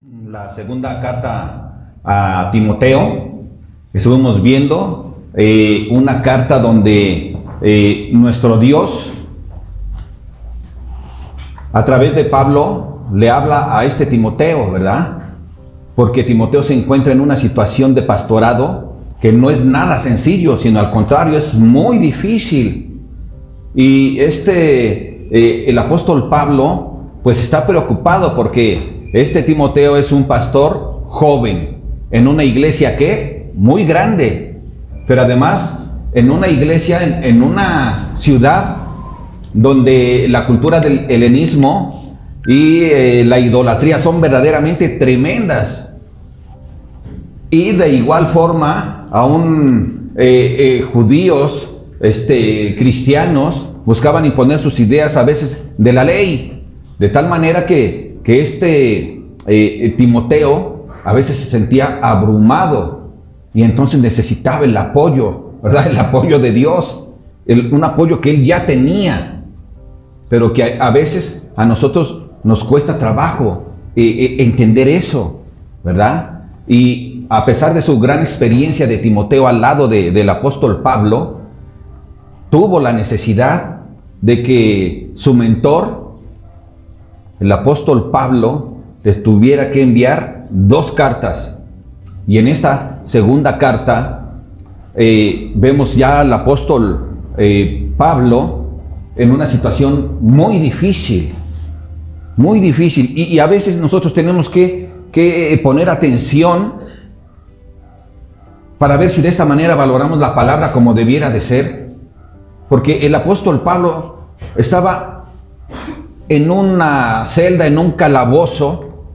La segunda carta a Timoteo, estuvimos viendo una carta donde nuestro Dios, a través de Pablo, le habla a este Timoteo, ¿verdad? Porque Timoteo se encuentra en una situación de pastorado que no es nada sencillo, sino al contrario, es muy difícil. Y el apóstol Pablo, pues está preocupado porque este Timoteo es un pastor joven en una iglesia que muy grande, pero además en una iglesia, en una ciudad donde la cultura del helenismo y la idolatría son verdaderamente tremendas. Y de igual forma, aún judíos, cristianos, buscaban imponer sus ideas a veces de la ley, de tal manera que Timoteo a veces se sentía abrumado y entonces necesitaba el apoyo, ¿verdad? El apoyo de Dios, un apoyo que él ya tenía, pero que a veces a nosotros nos cuesta trabajo entender eso, ¿verdad? Y a pesar de su gran experiencia de Timoteo al lado del apóstol Pablo, tuvo la necesidad de que su mentor, el apóstol Pablo, les tuviera que enviar 2 cartas. Y en esta segunda carta vemos ya al apóstol Pablo en una situación muy difícil, muy difícil. Y a veces nosotros tenemos que poner atención para ver si de esta manera valoramos la palabra como debiera de ser. Porque el apóstol Pablo estaba en una celda, en un calabozo,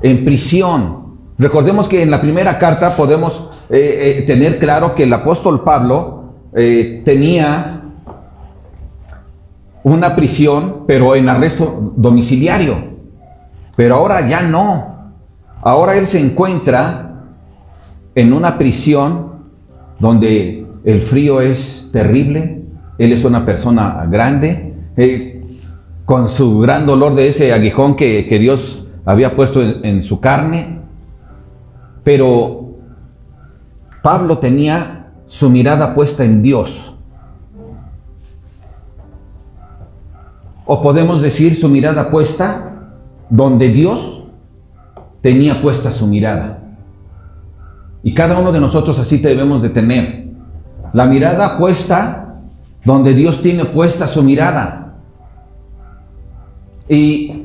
en prisión. Recordemos que en la primera carta podemos tener claro que el apóstol Pablo tenía una prisión, pero en arresto domiciliario. Pero ahora ya no. Ahora él se encuentra en una prisión donde el frío es terrible. Él es una persona grande, con su gran dolor de ese aguijón que Dios había puesto en su carne. Pero Pablo tenía su mirada puesta en Dios. O podemos decir su mirada puesta donde Dios tenía puesta su mirada. Y cada uno de nosotros así debemos de tener la mirada puesta donde Dios tiene puesta su mirada. Y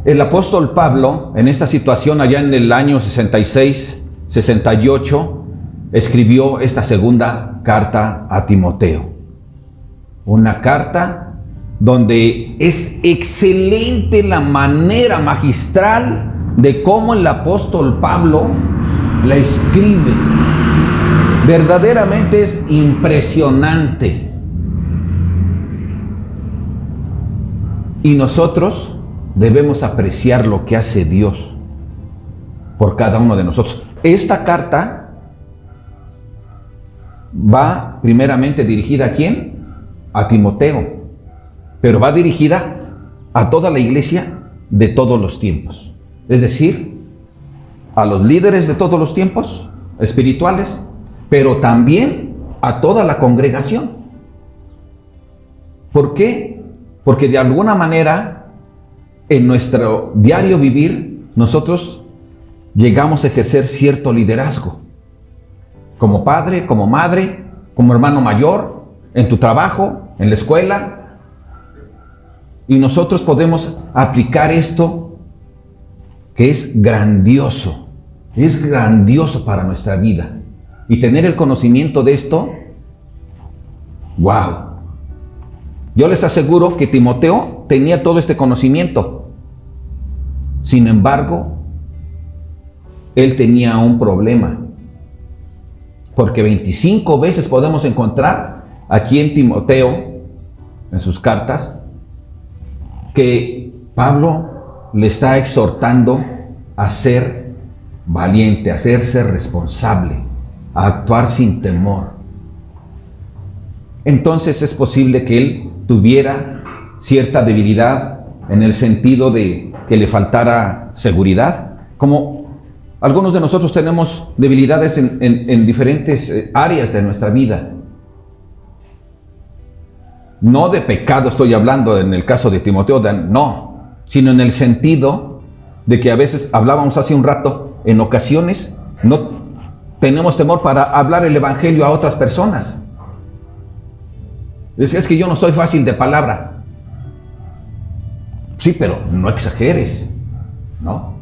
el apóstol Pablo, en esta situación allá en el año 66, 68, escribió esta segunda carta a Timoteo. Una carta donde es excelente la manera magistral de cómo el apóstol Pablo la escribe. Verdaderamente es impresionante. Y nosotros debemos apreciar lo que hace Dios por cada uno de nosotros. Esta carta va primeramente dirigida ¿a quién? A Timoteo. Pero va dirigida a toda la iglesia de todos los tiempos. Es decir, a los líderes de todos los tiempos espirituales, pero también a toda la congregación. ¿Por qué? Porque de alguna manera, en nuestro diario vivir, nosotros llegamos a ejercer cierto liderazgo. Como padre, como madre, como hermano mayor, en tu trabajo, en la escuela. Y nosotros podemos aplicar esto que es grandioso para nuestra vida. Y tener el conocimiento de esto, wow. Yo les aseguro que Timoteo tenía todo este conocimiento. Sin embargo, él tenía un problema. Porque 25 veces podemos encontrar aquí en Timoteo, en sus cartas, que Pablo le está exhortando a ser valiente, a hacerse responsable, a actuar sin temor. Entonces es posible que él tuviera cierta debilidad en el sentido de que le faltara seguridad, Como algunos de nosotros tenemos debilidades en diferentes áreas de nuestra vida. No de pecado estoy hablando en el caso de Timoteo, no, sino en el sentido de que a veces, hablábamos hace un rato, en ocasiones no tenemos temor para hablar el evangelio a otras personas. Es que yo no soy fácil de palabra. Sí, pero no exageres, ¿no?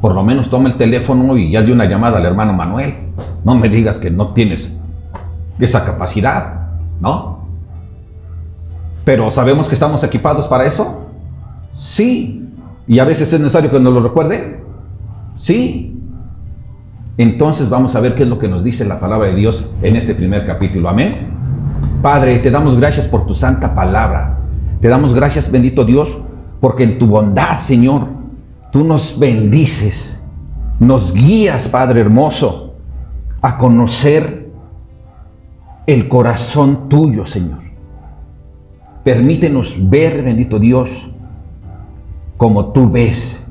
Por lo menos toma el teléfono y hazle una llamada al hermano Manuel. No me digas que no tienes esa capacidad, ¿no? Pero ¿sabemos que estamos equipados para eso? Sí. ¿Y a veces es necesario que nos lo recuerde? Sí. Entonces vamos a ver qué es lo que nos dice la palabra de Dios en este primer capítulo. Amén. Padre, te damos gracias por tu santa palabra. Te damos gracias, bendito Dios, porque en tu bondad, Señor, tú nos bendices, nos guías, Padre hermoso, a conocer el corazón tuyo, Señor. Permítenos ver, bendito Dios, como tú ves,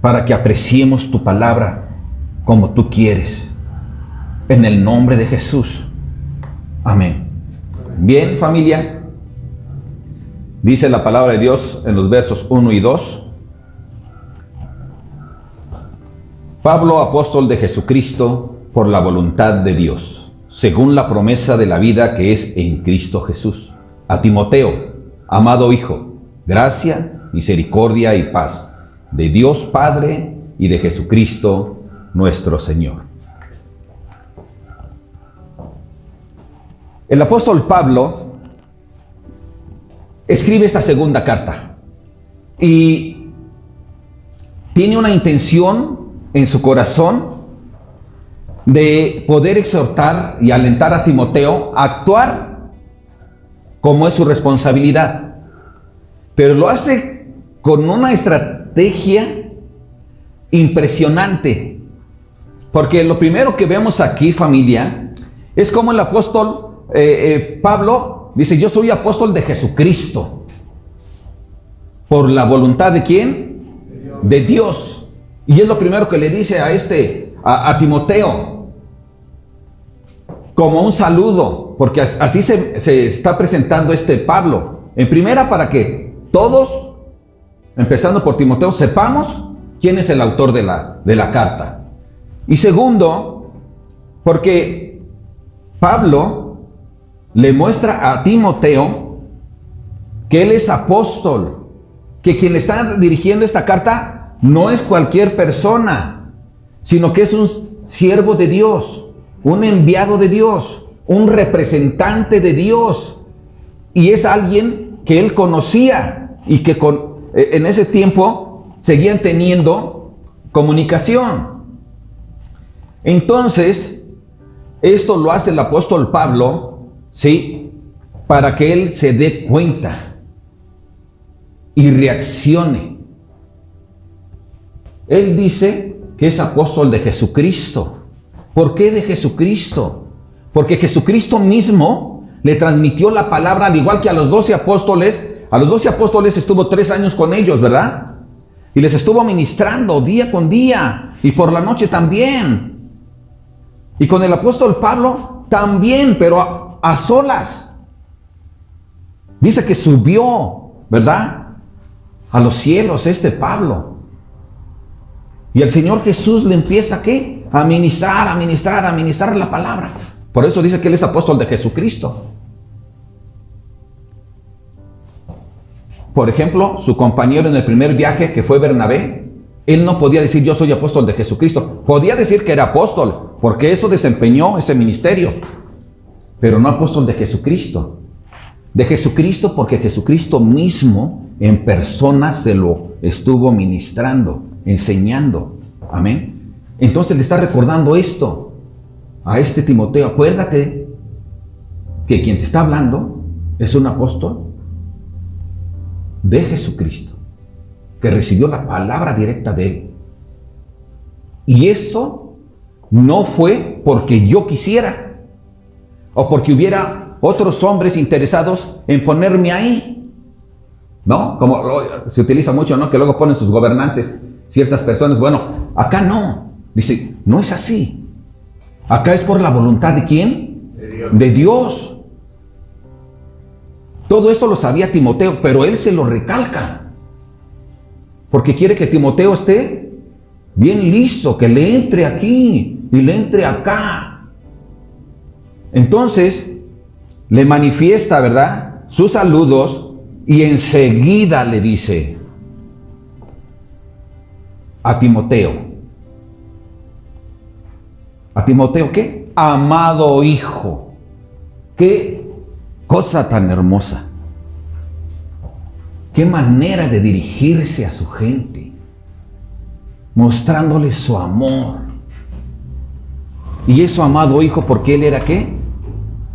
para que apreciemos tu palabra como tú quieres. En el nombre de Jesús. Amén. Bien, familia. Dice la palabra de Dios en los versos 1 y 2. Pablo, apóstol de Jesucristo, por la voluntad de Dios, según la promesa de la vida que es en Cristo Jesús. A Timoteo, amado hijo, gracia, misericordia y paz de Dios Padre y de Jesucristo nuestro Señor. El apóstol Pablo escribe esta segunda carta y tiene una intención en su corazón de poder exhortar y alentar a Timoteo a actuar como es su responsabilidad, pero lo hace con una estrategia impresionante, porque lo primero que vemos aquí, familia, es como el apóstol Pablo dice: yo soy apóstol de Jesucristo. ¿Por la voluntad de quién? De Dios. Y es lo primero que le dice a Timoteo, como un saludo, porque así se está presentando Pablo. En primera, para que todos, empezando por Timoteo, sepamos quién es el autor de la carta. Y segundo, porque Pablo le muestra a Timoteo que él es apóstol, que quien le está dirigiendo esta carta no es cualquier persona, sino que es un siervo de Dios, un enviado de Dios, un representante de Dios, y es alguien que él conocía y que en ese tiempo seguían teniendo comunicación. Entonces, esto lo hace el apóstol Pablo, ¿sí?, para que él se dé cuenta y reaccione. Él dice que es apóstol de Jesucristo. ¿Por qué de Jesucristo? Porque Jesucristo mismo le transmitió la palabra, al igual que a los 12 apóstoles. A los 12 apóstoles estuvo 3 años con ellos, ¿verdad? Y les estuvo ministrando día con día y por la noche también. Y con el apóstol Pablo también, pero a solas. Dice que subió, ¿verdad?, a los cielos Pablo. Y el Señor Jesús le empieza, ¿qué?, a ministrar la palabra. Por eso dice que él es apóstol de Jesucristo. Por ejemplo, su compañero en el primer viaje, que fue Bernabé, él no podía decir yo soy apóstol de Jesucristo. Podía decir que era apóstol, porque eso desempeñó ese ministerio, pero no apóstol de Jesucristo. De Jesucristo, porque Jesucristo mismo en persona se lo estuvo ministrando, enseñando. Amén. Entonces le está recordando esto a Timoteo. Acuérdate que quien te está hablando es un apóstol de Jesucristo, que recibió la palabra directa de él. Y esto no fue porque yo quisiera o porque hubiera otros hombres interesados en ponerme ahí, ¿no? Como se utiliza mucho, ¿no?, que luego ponen sus gobernantes. ciertas personas. Bueno, acá no. Dice, no es así. Acá es por la voluntad ¿de quién? De Dios. Todo esto lo sabía Timoteo, pero él se lo recalca. Porque quiere que Timoteo esté bien listo, que le entre aquí y le entre acá. Entonces, le manifiesta, ¿verdad?, sus saludos y enseguida le dice a Timoteo. ¿A Timoteo qué? Amado hijo. Qué cosa tan hermosa. Qué manera de dirigirse a su gente, mostrándole su amor. Y eso, amado hijo, porque él era ¿qué?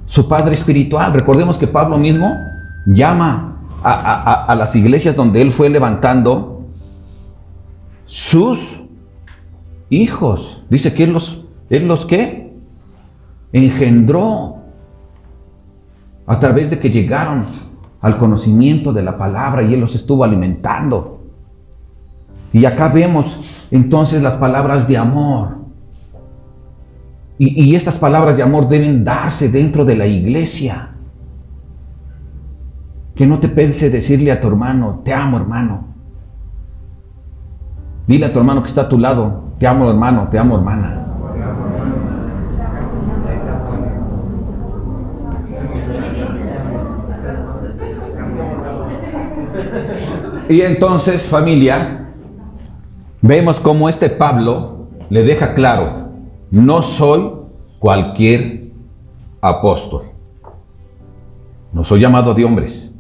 Su padre espiritual. Recordemos que Pablo mismo llama a las iglesias donde él fue levantando sus hijos. Dice que él los ¿qué? Engendró a través de que llegaron al conocimiento de la palabra y él los estuvo alimentando. Y acá vemos entonces las palabras de amor. Y estas palabras de amor deben darse dentro de la iglesia. Que no te pense decirle a tu hermano, te amo, hermano. Dile a tu hermano que está a tu lado, te amo, hermano, te amo, hermana. Y entonces, familia, vemos cómo este Pablo le deja claro, no soy cualquier apóstol. No soy llamado de hombres.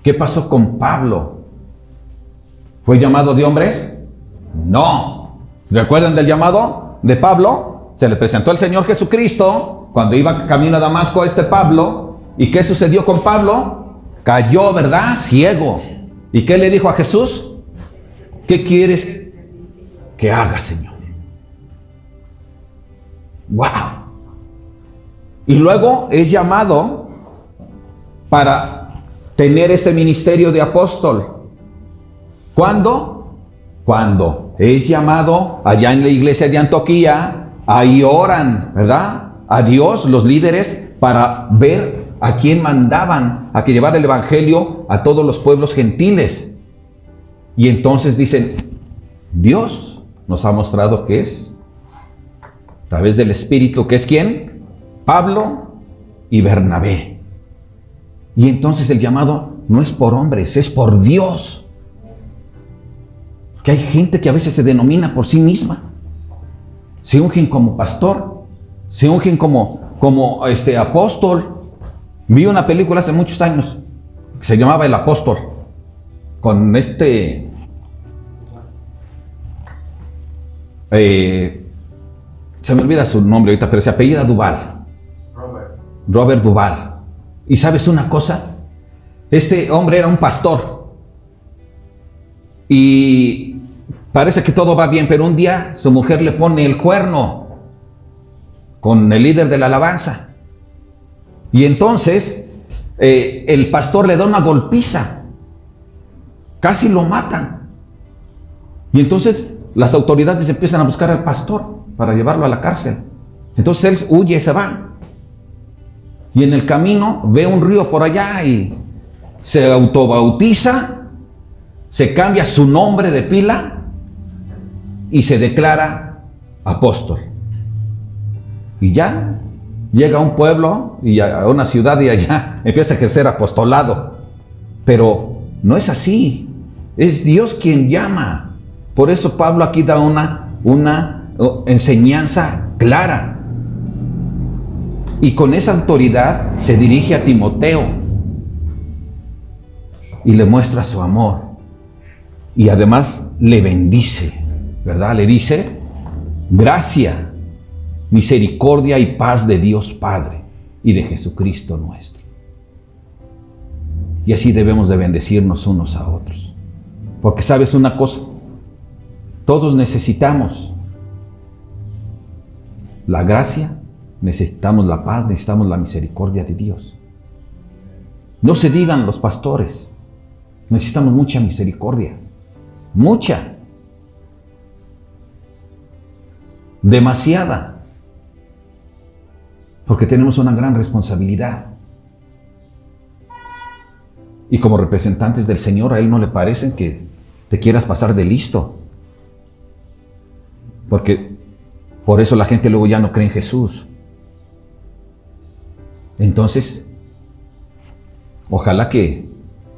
¿Qué pasó con Pablo? ¿Fue llamado de hombres? No. ¿Se recuerdan del llamado de Pablo? Se le presentó el Señor Jesucristo cuando iba camino a Damasco a este Pablo. ¿Y qué sucedió con Pablo? Cayó, ¿verdad? Ciego. ¿Y qué le dijo a Jesús? ¿Qué quieres que haga, Señor? ¡Wow! Y luego es llamado para tener este ministerio de apóstol. ¿Cuándo? Cuando es llamado allá en la iglesia de Antioquía, ahí oran, ¿verdad?, a Dios, los líderes, para ver a quién mandaban a que llevara el evangelio a todos los pueblos gentiles. Y entonces dicen, Dios nos ha mostrado que es, a través del Espíritu, que es ¿quién? Pablo y Bernabé. Y entonces el llamado no es por hombres, es por Dios. Que hay gente que a veces se denomina por sí misma. Se ungen como pastor, se ungen como apóstol. Vi una película hace muchos años que se llamaba El Apóstol, con se me olvida su nombre ahorita, pero se apellida Duvall. Robert Duvall. ¿Y sabes una cosa? Este hombre era un pastor y parece que todo va bien, pero un día su mujer le pone el cuerno con el líder de la alabanza. Y entonces el pastor le da una golpiza, casi lo matan. Y entonces las autoridades empiezan a buscar al pastor para llevarlo a la cárcel. Entonces él huye y se va. Y en el camino ve un río por allá y se autobautiza, se cambia su nombre de pila y se declara apóstol. Y ya llega a un pueblo y a una ciudad y allá empieza a ejercer apostolado. Pero no es así. Es Dios quien llama. Por eso Pablo aquí da una enseñanza clara. Y con esa autoridad se dirige a Timoteo y le muestra su amor. Y además le bendice, ¿verdad? Le dice, gracia, misericordia y paz de Dios Padre y de Jesucristo nuestro. Y así debemos de bendecirnos unos a otros. Porque sabes una cosa, todos necesitamos la gracia, necesitamos la paz, necesitamos la misericordia de Dios. No se digan los pastores, necesitamos mucha misericordia, mucha. demasiada, porque tenemos una gran responsabilidad. Y como representantes del Señor, a Él no le parece que te quieras pasar de listo, porque por eso la gente luego ya no cree en Jesús. Entonces, ojalá que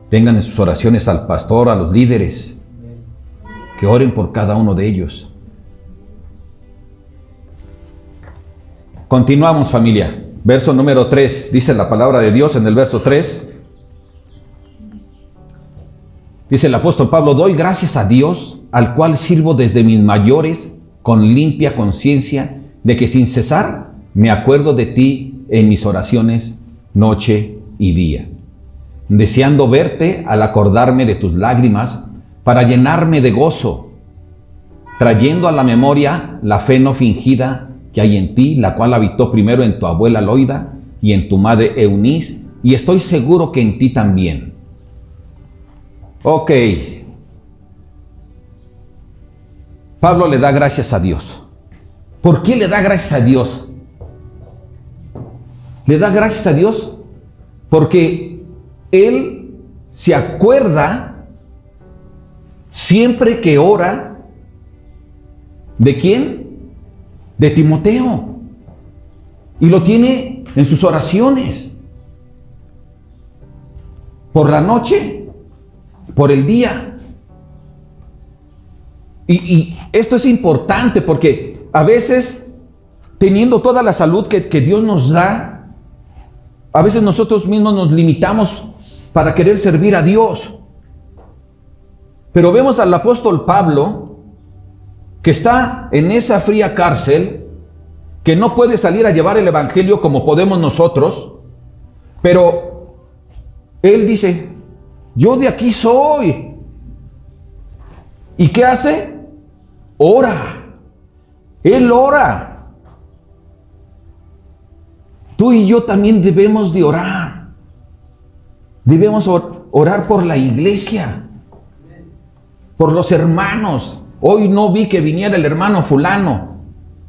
tengan en sus oraciones al pastor, a los líderes, que oren por cada uno de ellos. Continuamos, familia. Verso número 3, dice la palabra de Dios en el verso 3. Dice el apóstol Pablo: doy gracias a Dios, al cual sirvo desde mis mayores, con limpia conciencia, de que sin cesar me acuerdo de ti en mis oraciones noche y día, deseando verte al acordarme de tus lágrimas, para llenarme de gozo, trayendo a la memoria la fe no fingida que hay en ti, la cual habitó primero en tu abuela Loida y en tu madre Eunice, y estoy seguro que en ti también. Ok. Pablo le da gracias a Dios. ¿Por qué le da gracias a Dios? Le da gracias a Dios porque él se acuerda siempre que ora. ¿De quién? De Timoteo. Y lo tiene en sus oraciones. Por la noche, por el día. Y esto es importante porque a veces, teniendo toda la salud que Dios nos da, a veces nosotros mismos nos limitamos para querer servir a Dios. Pero vemos al apóstol Pablo, que está en esa fría cárcel, que no puede salir a llevar el evangelio como podemos nosotros, pero él dice: yo de aquí soy. ¿Y qué hace? Ora. Él ora. Tú y yo también debemos de orar. Debemos orar por la iglesia, por los hermanos. Hoy no vi que viniera el hermano fulano.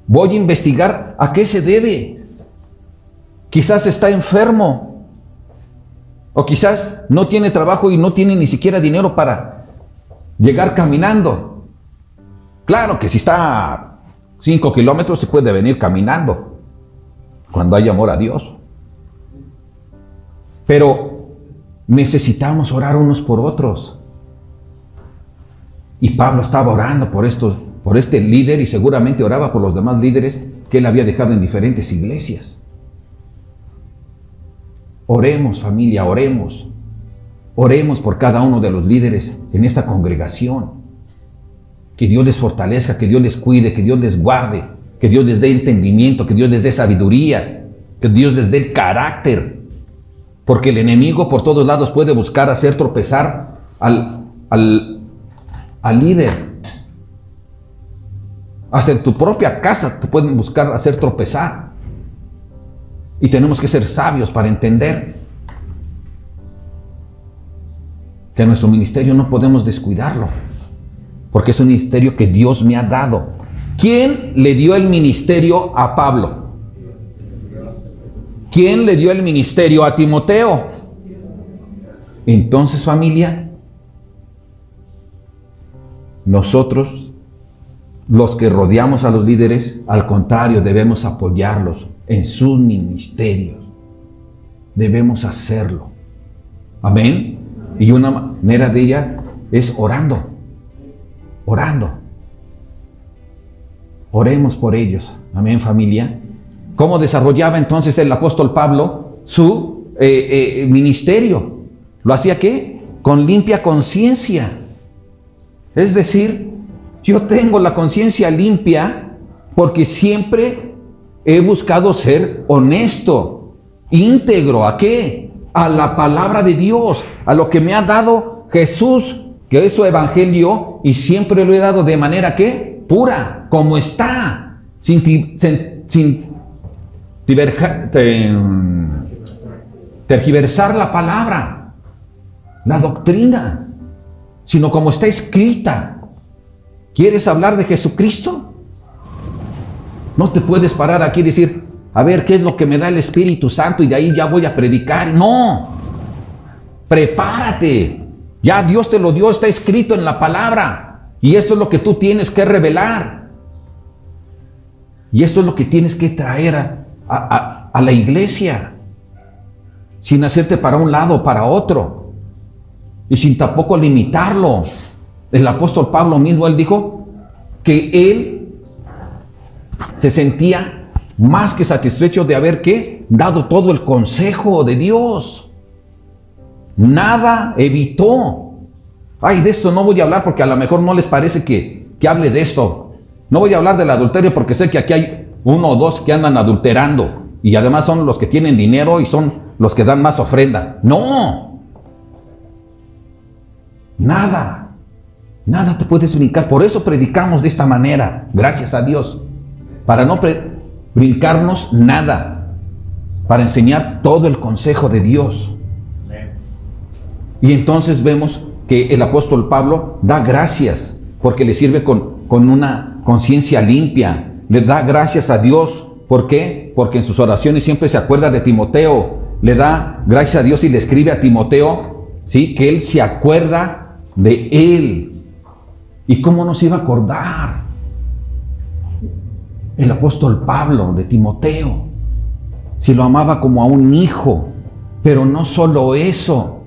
Voy a investigar a qué se debe. Quizás está enfermo. O quizás no tiene trabajo y no tiene ni siquiera dinero para llegar caminando. Claro que si está a 5 kilómetros se puede venir caminando, cuando hay amor a Dios. Pero necesitamos orar unos por otros. Y Pablo estaba orando por este líder, y seguramente oraba por los demás líderes que él había dejado en diferentes iglesias. Oremos, familia, oremos. Oremos por cada uno de los líderes en esta congregación. Que Dios les fortalezca, que Dios les cuide, que Dios les guarde, que Dios les dé entendimiento, que Dios les dé sabiduría, que Dios les dé carácter. Porque el enemigo por todos lados puede buscar hacer tropezar al líder. Hasta en tu propia casa te pueden buscar hacer tropezar. Y tenemos que ser sabios para entender que nuestro ministerio no podemos descuidarlo, porque es un ministerio que Dios me ha dado. ¿Quién le dio el ministerio a Pablo? ¿Quién le dio el ministerio a Timoteo? Entonces, familia, nosotros, los que rodeamos a los líderes, al contrario, debemos apoyarlos en sus ministerios. Debemos hacerlo. Amén. Y una manera de ellas es orando. Orando. Oremos por ellos. Amén, familia. ¿Cómo desarrollaba entonces el apóstol Pablo su ministerio? ¿Lo hacía qué? Con limpia conciencia. Es decir, yo tengo la conciencia limpia porque siempre he buscado ser honesto, íntegro. ¿A qué? A la palabra de Dios, a lo que me ha dado Jesús, que es su evangelio, y siempre lo he dado de manera ¿qué? Pura, como está, sin tergiversar la palabra, la doctrina, sino como está escrita. ¿Quieres hablar de Jesucristo? No te puedes parar aquí y decir, a ver, ¿qué es lo que me da el Espíritu Santo? Y de ahí ya voy a predicar. No. Prepárate. Ya Dios te lo dio, está escrito en la palabra. Y esto es lo que tú tienes que revelar. Y esto es lo que tienes que traer a la iglesia. Sin hacerte para un lado o para otro. Y sin tampoco limitarlo. El apóstol Pablo mismo, él dijo que él se sentía más que satisfecho de haber dado todo el consejo de Dios. Nada evitó. Ay, de esto no voy a hablar porque a lo mejor no les parece que hable de esto. No voy a hablar del adulterio porque sé que aquí hay uno o dos que andan adulterando. Y además son los que tienen dinero y son los que dan más ofrenda. No. Nada te puedes brincar. Por eso predicamos de esta manera. Gracias a Dios. Para no brincarnos nada. Para enseñar todo el consejo de Dios. Y entonces vemos que el apóstol Pablo da gracias. Porque le sirve con una conciencia limpia. Le da gracias a Dios. ¿Por qué? Porque en sus oraciones siempre se acuerda de Timoteo. Le da gracias a Dios y le escribe a Timoteo, ¿sí? Que él se acuerda de él. ¿Y cómo no se iba a acordar el apóstol Pablo de Timoteo? Si lo amaba como a un hijo. Pero no solo eso.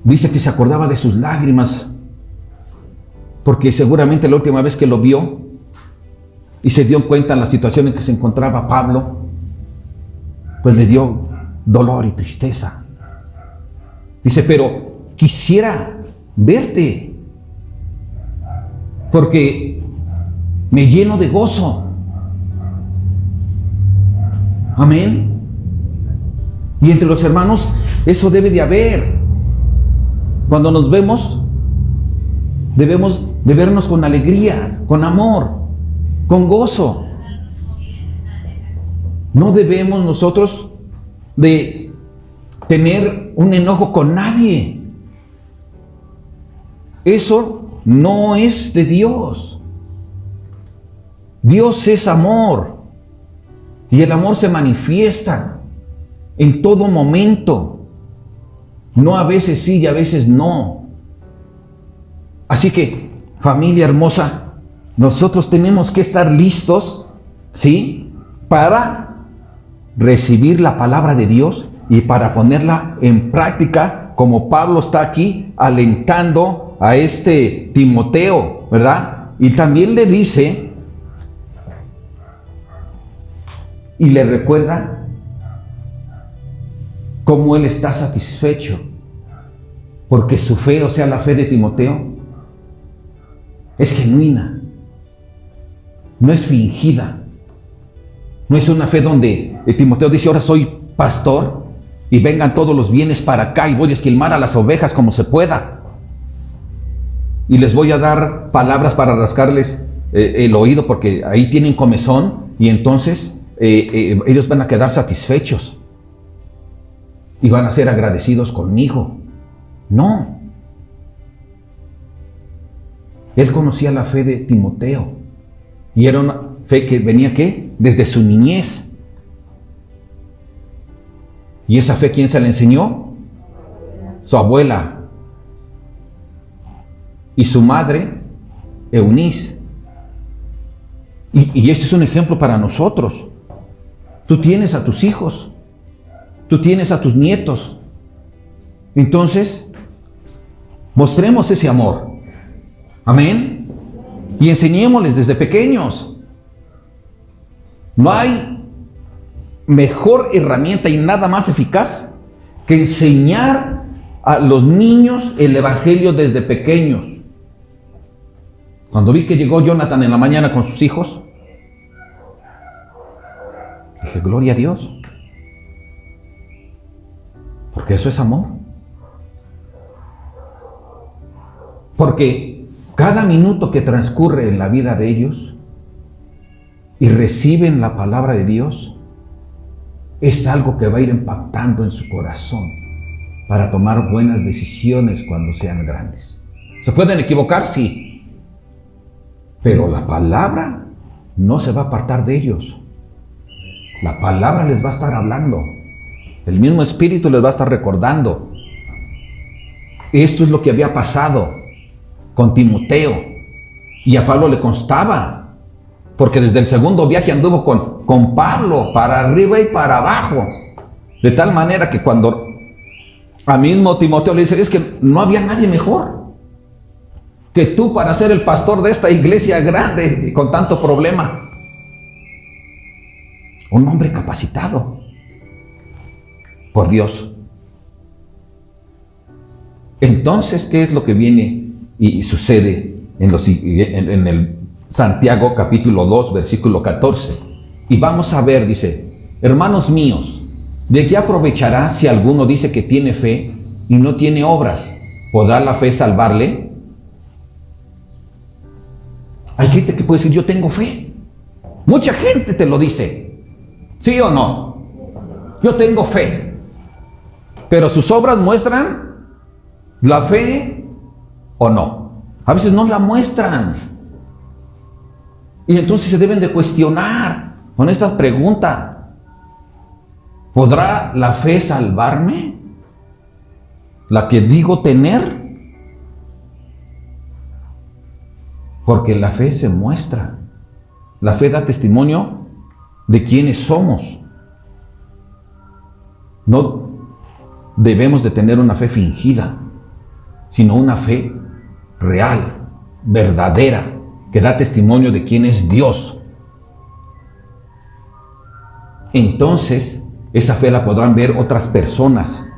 Dice que se acordaba de sus lágrimas. Porque seguramente la última vez que lo vio y se dio cuenta en la situación en que se encontraba Pablo, pues le dio dolor y tristeza. Dice, pero quisiera verte, porque me lleno de gozo. Amén. Y entre los hermanos, eso debe de haber. Cuando nos vemos, debemos de vernos con alegría, con amor, con gozo. No debemos nosotros de tener un enojo con nadie. Eso no es de Dios. Dios es amor. Y el amor se manifiesta en todo momento. No a veces sí y a veces no. Así que, familia hermosa, nosotros tenemos que estar listos, ¿sí? Para recibir la palabra de Dios y para ponerla en práctica, como Pablo está aquí alentando a este Timoteo, ¿verdad? Y también le dice y le recuerda cómo él está satisfecho, porque su fe, o sea, la fe de Timoteo, es genuina, no es fingida. No es una fe donde Timoteo dice, ahora soy pastor y vengan todos los bienes para acá y voy a esquilmar a las ovejas como se pueda. Y les voy a dar palabras para rascarles el oído porque ahí tienen comezón y entonces ellos van a quedar satisfechos y van a ser agradecidos conmigo. No. Él conocía la fe de Timoteo y era una fe que venía, ¿qué? Desde su niñez. ¿Y esa fe quién se la enseñó? Su abuela. Y su madre, Eunice. Y este es un ejemplo para nosotros. Tú tienes a tus hijos. Tú tienes a tus nietos. Entonces, mostremos ese amor. Amén. Y enseñémosles desde pequeños. No hay mejor herramienta y nada más eficaz que enseñar a los niños el evangelio desde pequeños. Cuando vi que llegó Jonathan en la mañana con sus hijos, dije, gloria a Dios. Porque eso es amor. Porque cada minuto que transcurre en la vida de ellos y reciben la palabra de Dios, es algo que va a ir impactando en su corazón para tomar buenas decisiones cuando sean grandes. ¿Se pueden equivocar? Sí. Pero la palabra no se va a apartar de ellos. La palabra les va a estar hablando. El mismo Espíritu les va a estar recordando. Esto es lo que había pasado con Timoteo. Y a Pablo le constaba, porque desde el segundo viaje anduvo con Pablo para arriba y para abajo. De tal manera que cuando a mismo Timoteo le dice, es que no había nadie mejor que tú para ser el pastor de esta iglesia grande y con tanto problema. Un hombre capacitado por Dios. Entonces, ¿qué es lo que viene y sucede en el Santiago capítulo 2, versículo 14? Y vamos a ver, dice, hermanos míos, ¿de qué aprovechará si alguno dice que tiene fe y no tiene obras? ¿Podrá la fe salvarle? Hay gente que puede decir, yo tengo fe. Mucha gente te lo dice. ¿Sí o no? Yo tengo fe. Pero sus obras muestran la fe o no. A veces no la muestran. Y entonces se deben de cuestionar con estas preguntas. ¿Podrá la fe salvarme? ¿La que digo tener? Porque la fe se muestra. La fe da testimonio de quiénes somos. No debemos de tener una fe fingida, sino una fe real, verdadera, que da testimonio de quién es Dios. Entonces, esa fe la podrán ver otras personas.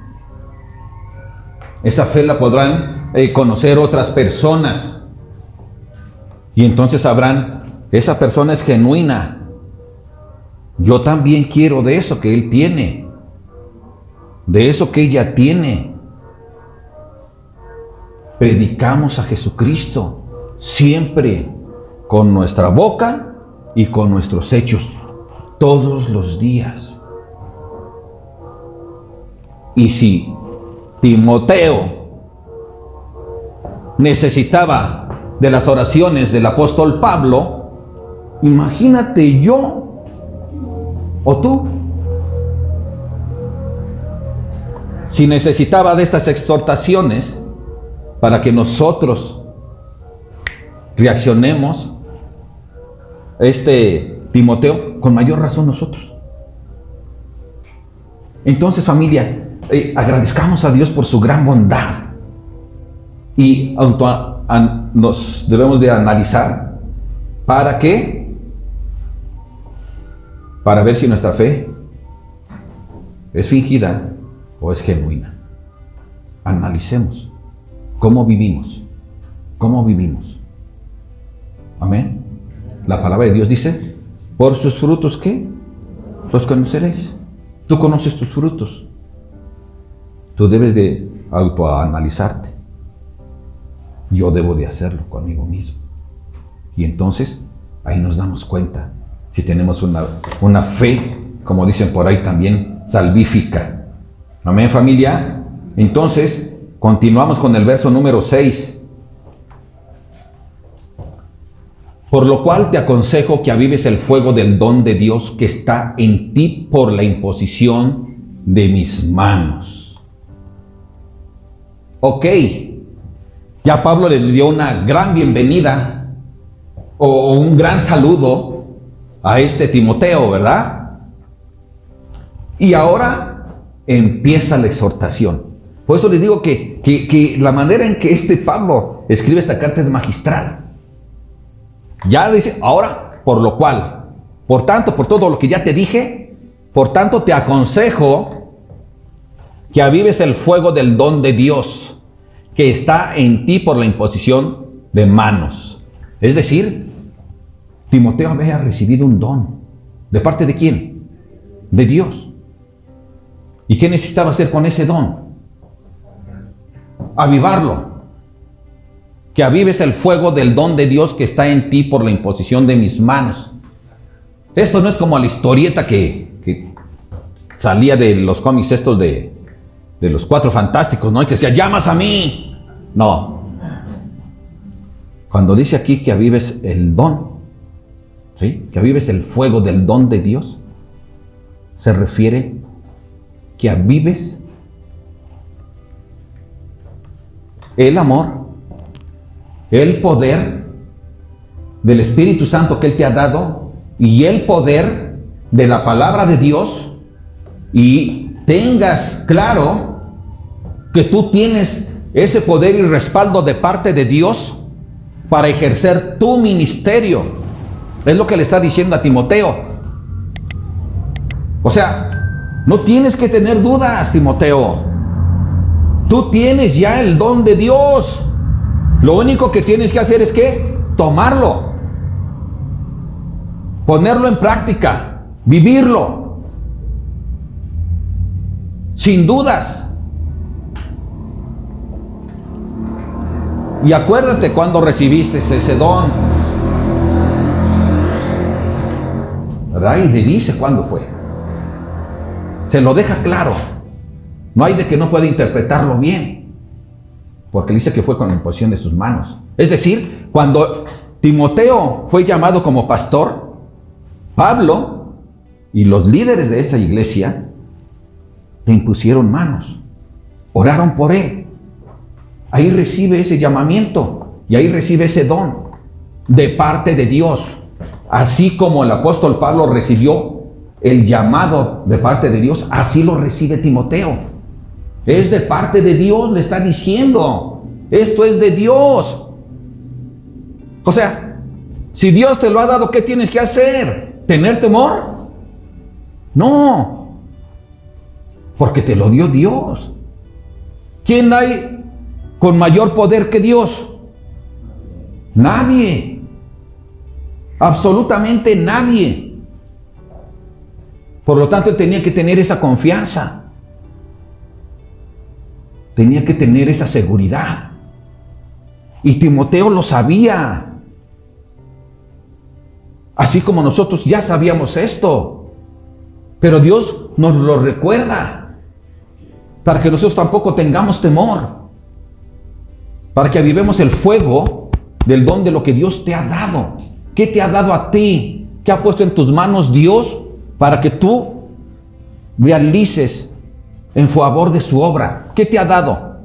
Esa fe la podrán conocer otras personas. Y entonces sabrán, esa persona es genuina. Yo también quiero de eso que él tiene, de eso que ella tiene. Predicamos a Jesucristo siempre con nuestra boca y con nuestros hechos, todos los días. Y si Timoteo necesitaba de las oraciones del apóstol Pablo, imagínate yo o tú. Si necesitaba de estas exhortaciones para que nosotros reaccionemos, Timoteo, con mayor razón nosotros. Entonces, familia, agradezcamos a Dios por su gran bondad y nos debemos de analizar. ¿Para qué? Para ver si nuestra fe es fingida o es genuina. Analicemos cómo vivimos. ¿Cómo vivimos? Amén. La palabra de Dios dice, por sus frutos, ¿qué? Los conoceréis. Tú conoces tus frutos. Tú debes de autoanalizarte. Yo debo de hacerlo conmigo mismo. Y entonces, ahí nos damos cuenta si tenemos una fe, como dicen por ahí también, salvífica. Amén, familia. Entonces, continuamos con el verso número 6. Por lo cual te aconsejo que avives el fuego del don de Dios que está en ti por la imposición de mis manos. Ok, ya Pablo le dio una gran bienvenida o un gran saludo a Timoteo, ¿verdad? Y ahora empieza la exhortación. Por eso les digo que la manera en que Pablo escribe esta carta es magistral. Ya dice, ahora, por lo cual, por tanto, por todo lo que ya te dije, por tanto te aconsejo que avives el fuego del don de Dios que está en ti por la imposición de manos. Es decir, Timoteo había recibido un don. ¿De parte de quién? De Dios. ¿Y qué necesitaba hacer con ese don? Avivarlo. Que avives el fuego del don de Dios que está en ti por la imposición de mis manos. Esto no es como la historieta que salía de los cómics estos de los Cuatro Fantásticos, ¿no? Y que decía, llamas a mí. No. Cuando dice aquí que avives el don, ¿sí? Que avives el fuego del don de Dios, se refiere que avives el amor, el poder del Espíritu Santo que Él te ha dado y el poder de la palabra de Dios, y tengas claro que tú tienes ese poder y respaldo de parte de Dios para ejercer tu ministerio. Es lo que le está diciendo a Timoteo. O sea, no tienes que tener dudas, Timoteo. Tú tienes ya el don de Dios. Lo único que tienes que hacer es que tomarlo, ponerlo en práctica, vivirlo, sin dudas. Y acuérdate cuando recibiste ese don, ¿verdad? Y le dice cuándo fue. Se lo deja claro. No hay de que no pueda interpretarlo bien, porque dice que fue con la imposición de sus manos. Es decir, cuando Timoteo fue llamado como pastor, Pablo y los líderes de esta iglesia le impusieron manos, oraron por él. Ahí recibe ese llamamiento y ahí recibe ese don de parte de Dios. Así como el apóstol Pablo recibió el llamado de parte de Dios, así lo recibe Timoteo. Es de parte de Dios, le está diciendo. Esto es de Dios. O sea, si Dios te lo ha dado, ¿qué tienes que hacer? ¿Tener temor? No, porque te lo dio Dios. ¿Quién hay con mayor poder que Dios? Nadie. Absolutamente nadie. Por lo tanto, él tenía que tener esa confianza. Tenía que tener esa seguridad. Y Timoteo lo sabía. Así como nosotros ya sabíamos esto. Pero Dios nos lo recuerda. Para que nosotros tampoco tengamos temor. Para que avivemos el fuego del don de lo que Dios te ha dado. ¿Qué te ha dado a ti? ¿Qué ha puesto en tus manos Dios para que tú realices en favor de su obra? ¿Qué te ha dado?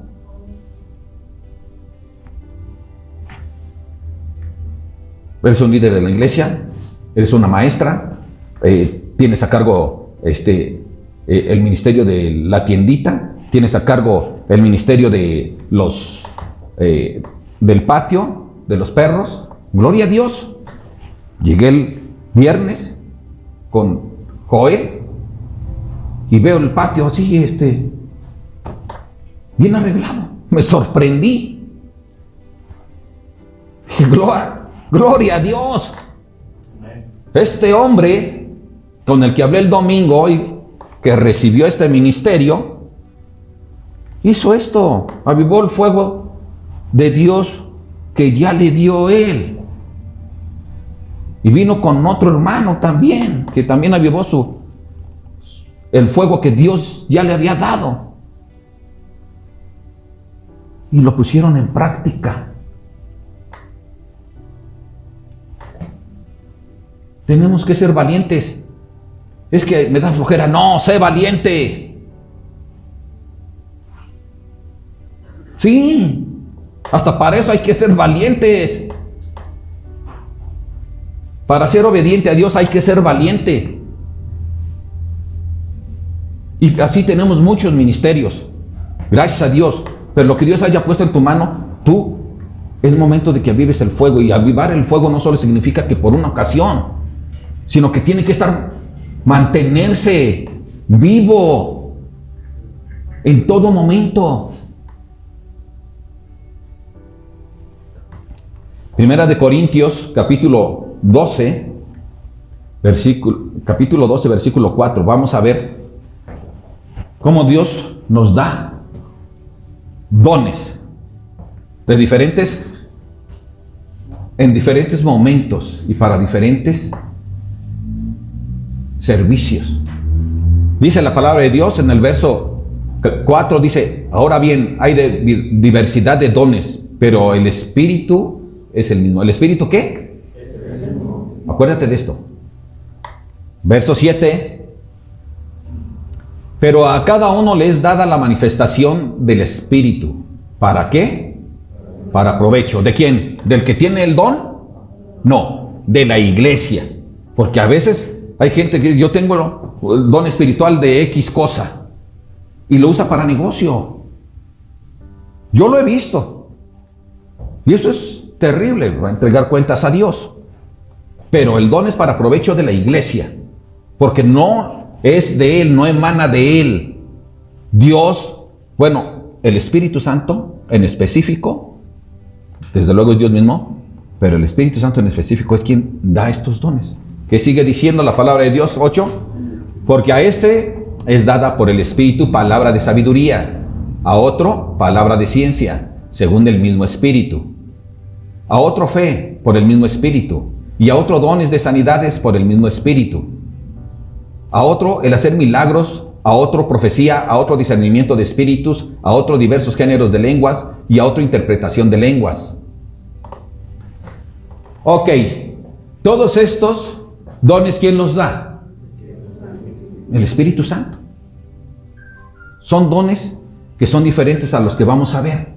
Eres un líder de la iglesia, eres una maestra, tienes a cargo el ministerio de la tiendita, tienes a cargo el ministerio de los del patio, de los perros. Gloria a Dios. Llegué el viernes con Joel y veo el patio así, bien arreglado. Me sorprendí. Dije, gloria a Dios. Este hombre con el que hablé el domingo y que recibió este ministerio, hizo esto, avivó el fuego de Dios que ya le dio él. Y vino con otro hermano también, que también avivó el fuego que Dios ya le había dado. Y lo pusieron en práctica. Tenemos que ser valientes. Es que me da flojera. No, sé valiente. Sí, hasta para eso hay que ser valientes. Para ser obediente a Dios hay que ser valiente. Y así tenemos muchos ministerios. Gracias a Dios. Pero lo que Dios haya puesto en tu mano, tú, es momento de que avives el fuego. Y avivar el fuego no solo significa que por una ocasión, sino que tiene que mantenerse vivo en todo momento. Primera de Corintios, capítulo 12, capítulo 12, versículo 4. Vamos a ver cómo Dios nos da dones de en diferentes momentos y para diferentes servicios. Dice la palabra de Dios en el verso 4, dice, ahora bien, hay diversidad de dones, pero el Espíritu es el mismo. ¿El Espíritu qué? Acuérdate de esto. Verso 7. Pero a cada uno le es dada la manifestación del Espíritu. ¿Para qué? Para provecho. ¿De quién? ¿Del que tiene el don? No, de la iglesia. Porque a veces hay gente que dice, yo tengo el don espiritual de X cosa. Y lo usa para negocio. Yo lo he visto. Y eso es terrible, va a entregar cuentas a Dios. Pero el don es para provecho de la iglesia. Porque no es de Él, no emana de Él. Dios, bueno, el Espíritu Santo en específico, desde luego es Dios mismo, pero el Espíritu Santo en específico es quien da estos dones. ¿Qué sigue diciendo la palabra de Dios? 8. Porque a este es dada por el Espíritu palabra de sabiduría, a otro palabra de ciencia, según el mismo Espíritu, a otro fe por el mismo Espíritu, y a otro dones de sanidades por el mismo Espíritu, a otro el hacer milagros, a otro profecía, a otro discernimiento de espíritus, a otro diversos géneros de lenguas y a otro interpretación de lenguas. Ok, todos estos dones, ¿quién los da? El Espíritu Santo. Son dones que son diferentes a los que vamos a ver.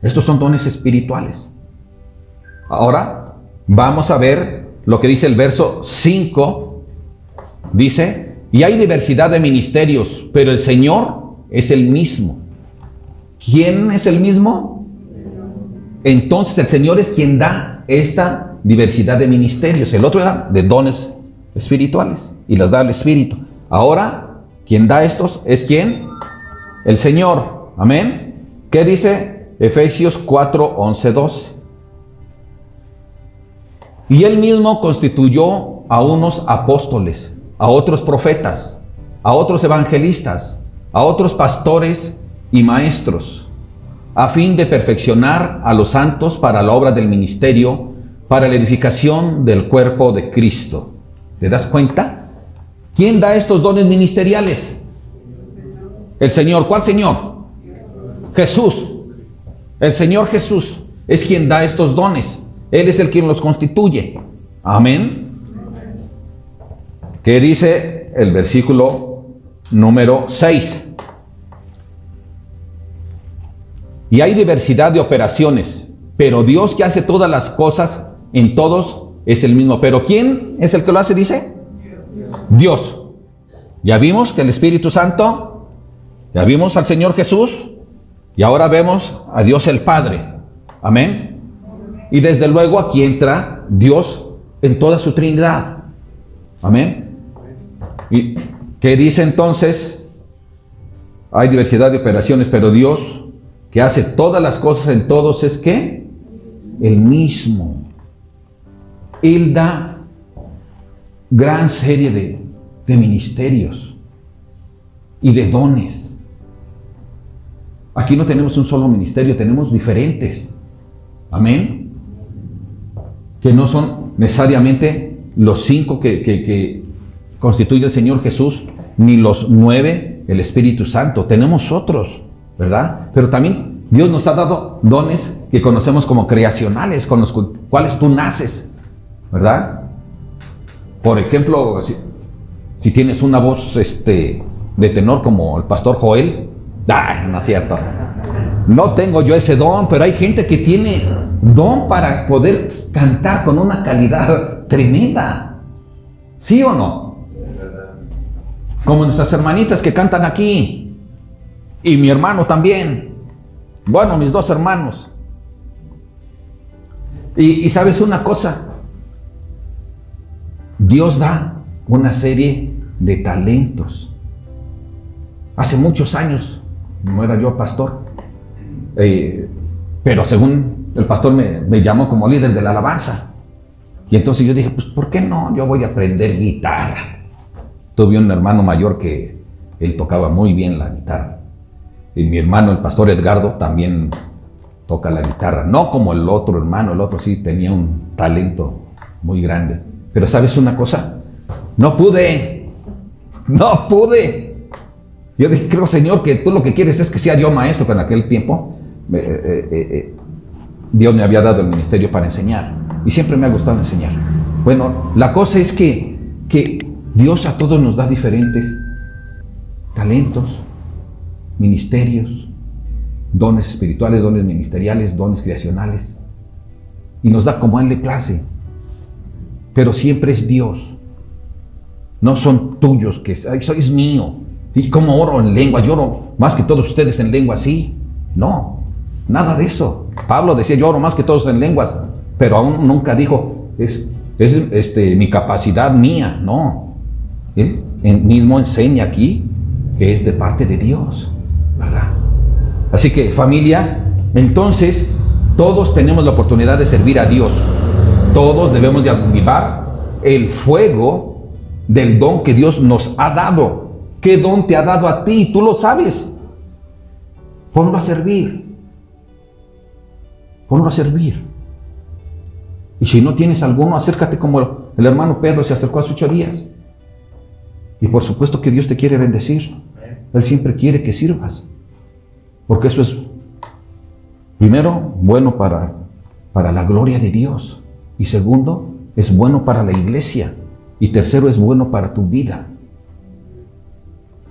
Estos son dones espirituales. Ahora vamos a ver lo que dice el verso 5. Dice, y hay diversidad de ministerios, pero el Señor es el mismo. ¿Quién es el mismo? Entonces el Señor es quien da esta diversidad de ministerios. El otro era de dones espirituales y las da el Espíritu. Ahora, quien da estos es ¿quién? El Señor. Amén. ¿Qué dice Efesios 4, 11, 12? Y Él mismo constituyó a unos apóstoles, a otros profetas, a otros evangelistas, a otros pastores y maestros, a fin de perfeccionar a los santos para la obra del ministerio, para la edificación del cuerpo de Cristo. ¿Te das cuenta? ¿Quién da estos dones ministeriales? El Señor. ¿Cuál Señor? Jesús. El Señor Jesús es quien da estos dones. Él es el quien los constituye. Amén. ¿Qué dice el versículo número 6? Y hay diversidad de operaciones, pero Dios que hace todas las cosas en todos es el mismo. ¿Pero quién es el que lo hace, dice? Dios. Ya vimos que el Espíritu Santo, ya vimos al Señor Jesús, y ahora vemos a Dios el Padre. Amén. Y desde luego aquí entra Dios en toda su Trinidad. Amén. ¿Y qué dice entonces? Hay diversidad de operaciones, pero Dios que hace todas las cosas en todos es ¿qué? El mismo. Él da gran serie de ministerios y de dones. Aquí no tenemos un solo ministerio, tenemos diferentes. Amén. Que no son necesariamente los 5 que constituye el Señor Jesús, ni los 9 el Espíritu Santo. Tenemos otros, ¿verdad? Pero también Dios nos ha dado dones que conocemos como creacionales, con los cuales tú naces, ¿verdad? Por ejemplo, si tienes una voz de tenor como el pastor Joel, no es cierto. No tengo yo ese don, pero hay gente que tiene don para poder cantar con una calidad tremenda. ¿Sí o no? Como nuestras hermanitas que cantan aquí. Y mi hermano también. Bueno, mis 2 hermanos. Y sabes una cosa. Dios da una serie de talentos. Hace muchos años, no era yo pastor, pero según el pastor me llamó como líder de la alabanza. Y entonces yo dije, pues ¿por qué no? Yo voy a aprender guitarra. Tuve un hermano mayor que él tocaba muy bien la guitarra. Y mi hermano, el pastor Edgardo, también toca la guitarra. No como el otro hermano, el otro sí tenía un talento muy grande. Pero ¿sabes una cosa? No pude. Yo dije, creo, Señor, que tú lo que quieres es que sea yo maestro, pero en aquel tiempo Dios me había dado el ministerio para enseñar. Y siempre me ha gustado enseñar. Bueno, la cosa es que Dios a todos nos da diferentes talentos, ministerios, dones espirituales, dones ministeriales, dones creacionales. Y nos da como a Él le place. Pero siempre es Dios. No son tuyos, que eso es mío. ¿Y cómo oro en lengua? Yo oro más que todos ustedes en lengua, sí. No, nada de eso. Pablo decía, yo oro más que todos en lenguas, pero aún nunca dijo, es mi capacidad mía. No. Él mismo enseña aquí que es de parte de Dios, ¿verdad? Así que, familia, entonces, todos tenemos la oportunidad de servir a Dios. Todos debemos de avivar el fuego del don que Dios nos ha dado. ¿Qué don te ha dado a ti? Tú lo sabes. Ponlo a servir. Ponlo a servir. Y si no tienes alguno, acércate como el hermano Pedro se acercó hace 8 días. Y por supuesto que Dios te quiere bendecir. Él siempre quiere que sirvas. Porque eso es, primero, bueno para la gloria de Dios. Y segundo, es bueno para la iglesia. Y tercero, es bueno para tu vida.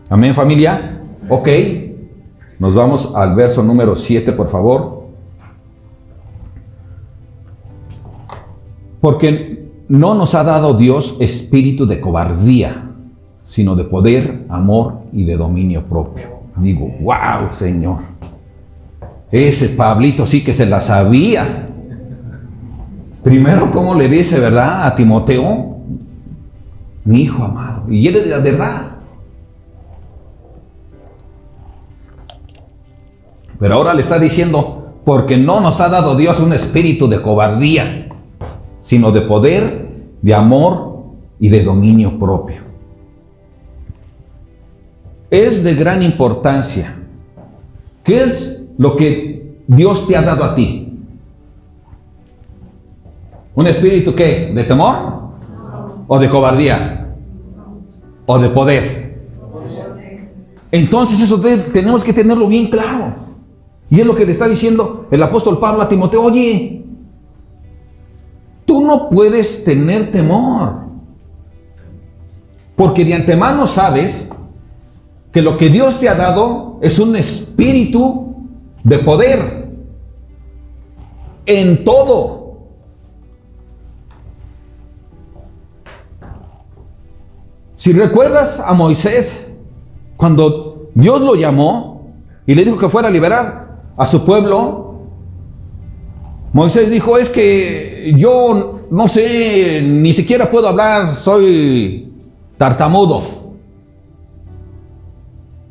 Amén, familia. Ok. Nos vamos al verso número 7, por favor. Porque no nos ha dado Dios espíritu de cobardía, sino de poder, amor y de dominio propio. Digo, wow, Señor. Ese Pablito sí que se la sabía. Primero, ¿cómo le dice, verdad, a Timoteo? Mi hijo amado. Y él es de la verdad. Pero ahora le está diciendo, porque no nos ha dado Dios un espíritu de cobardía, sino de poder, de amor y de dominio propio. Es de gran importancia. ¿Qué es lo que Dios te ha dado a ti? ¿Un espíritu qué? ¿De temor? ¿O de cobardía? ¿O de poder? Entonces eso tenemos que tenerlo bien claro. Y es lo que le está diciendo el apóstol Pablo a Timoteo. Oye, tú no puedes tener temor, porque de antemano sabes que lo que Dios te ha dado es un espíritu de poder en todo. Si recuerdas a Moisés, cuando Dios lo llamó y le dijo que fuera a liberar a su pueblo, Moisés dijo, es que yo no sé, ni siquiera puedo hablar, soy tartamudo.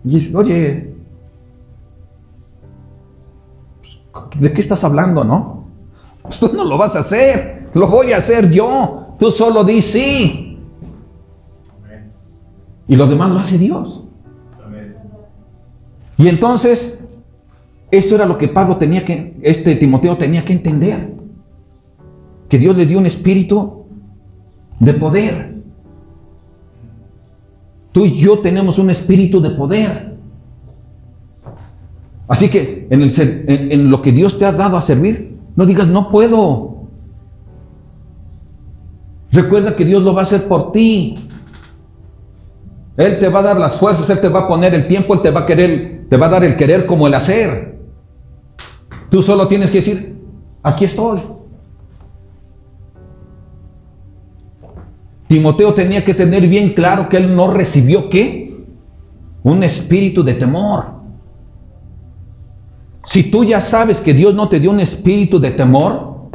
Y dice, oye, ¿de qué estás hablando, no? Pues tú no lo vas a hacer, lo voy a hacer yo. Tú solo di sí. Amén. Y lo demás lo hace Dios. Amén. Y entonces, eso era lo que Timoteo tenía que entender. Que Dios le dio un espíritu de poder. Tú y yo tenemos un espíritu de poder. Así que en lo que Dios te ha dado a servir, no digas no puedo. Recuerda que Dios lo va a hacer por ti. Él te va a dar las fuerzas, Él te va a poner el tiempo, Él te va a dar el querer como el hacer. Tú solo tienes que decir, aquí estoy. Timoteo tenía que tener bien claro que él no recibió ¿qué? Un espíritu de temor. Si tú ya sabes que Dios no te dio un espíritu de temor,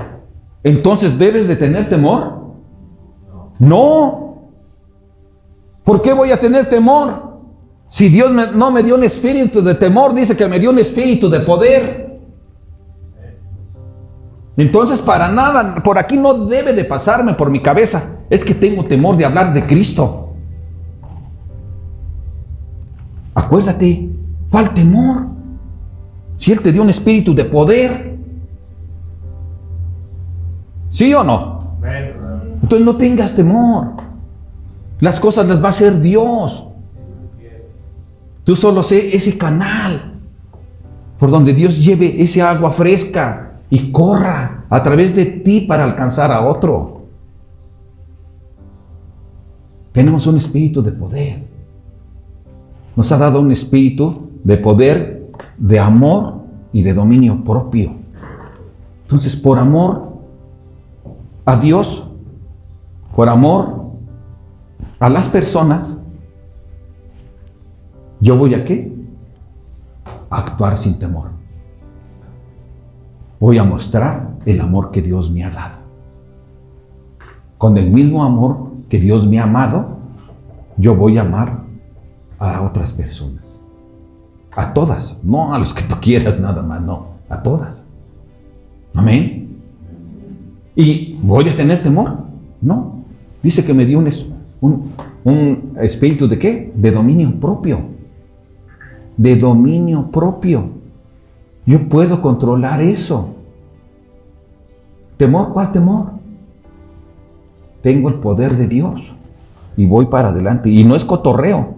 entonces debes de tener temor. No. ¿Por qué voy a tener temor? Si Dios no me dio un espíritu de temor, dice que me dio un espíritu de poder. Entonces, para nada, por aquí no debe de pasarme por mi cabeza, es que tengo temor de hablar de Cristo. Acuérdate, ¿cuál temor? Si Él te dio un espíritu de poder. ¿Sí o no? Entonces no tengas temor. Las cosas las va a hacer Dios. Tú solo sé ese canal por donde Dios lleve ese agua fresca y corra a través de ti para alcanzar a otro. Tenemos un espíritu de poder. Nos ha dado un espíritu de poder, de amor y de dominio propio. Entonces, por amor a Dios, por amor a las personas, yo voy a ¿qué? A actuar sin temor. Voy a mostrar el amor que Dios me ha dado. Con el mismo amor que Dios me ha amado, yo voy a amar a otras personas. A todas, no a los que tú quieras nada más, no, a todas. Amén. ¿Y voy a tener temor? No. Dice que me dio un espíritu de ¿qué? De dominio propio. De dominio propio. Yo puedo controlar eso. ¿Temor? ¿Cuál temor? Tengo el poder de Dios y voy para adelante. Y no es cotorreo,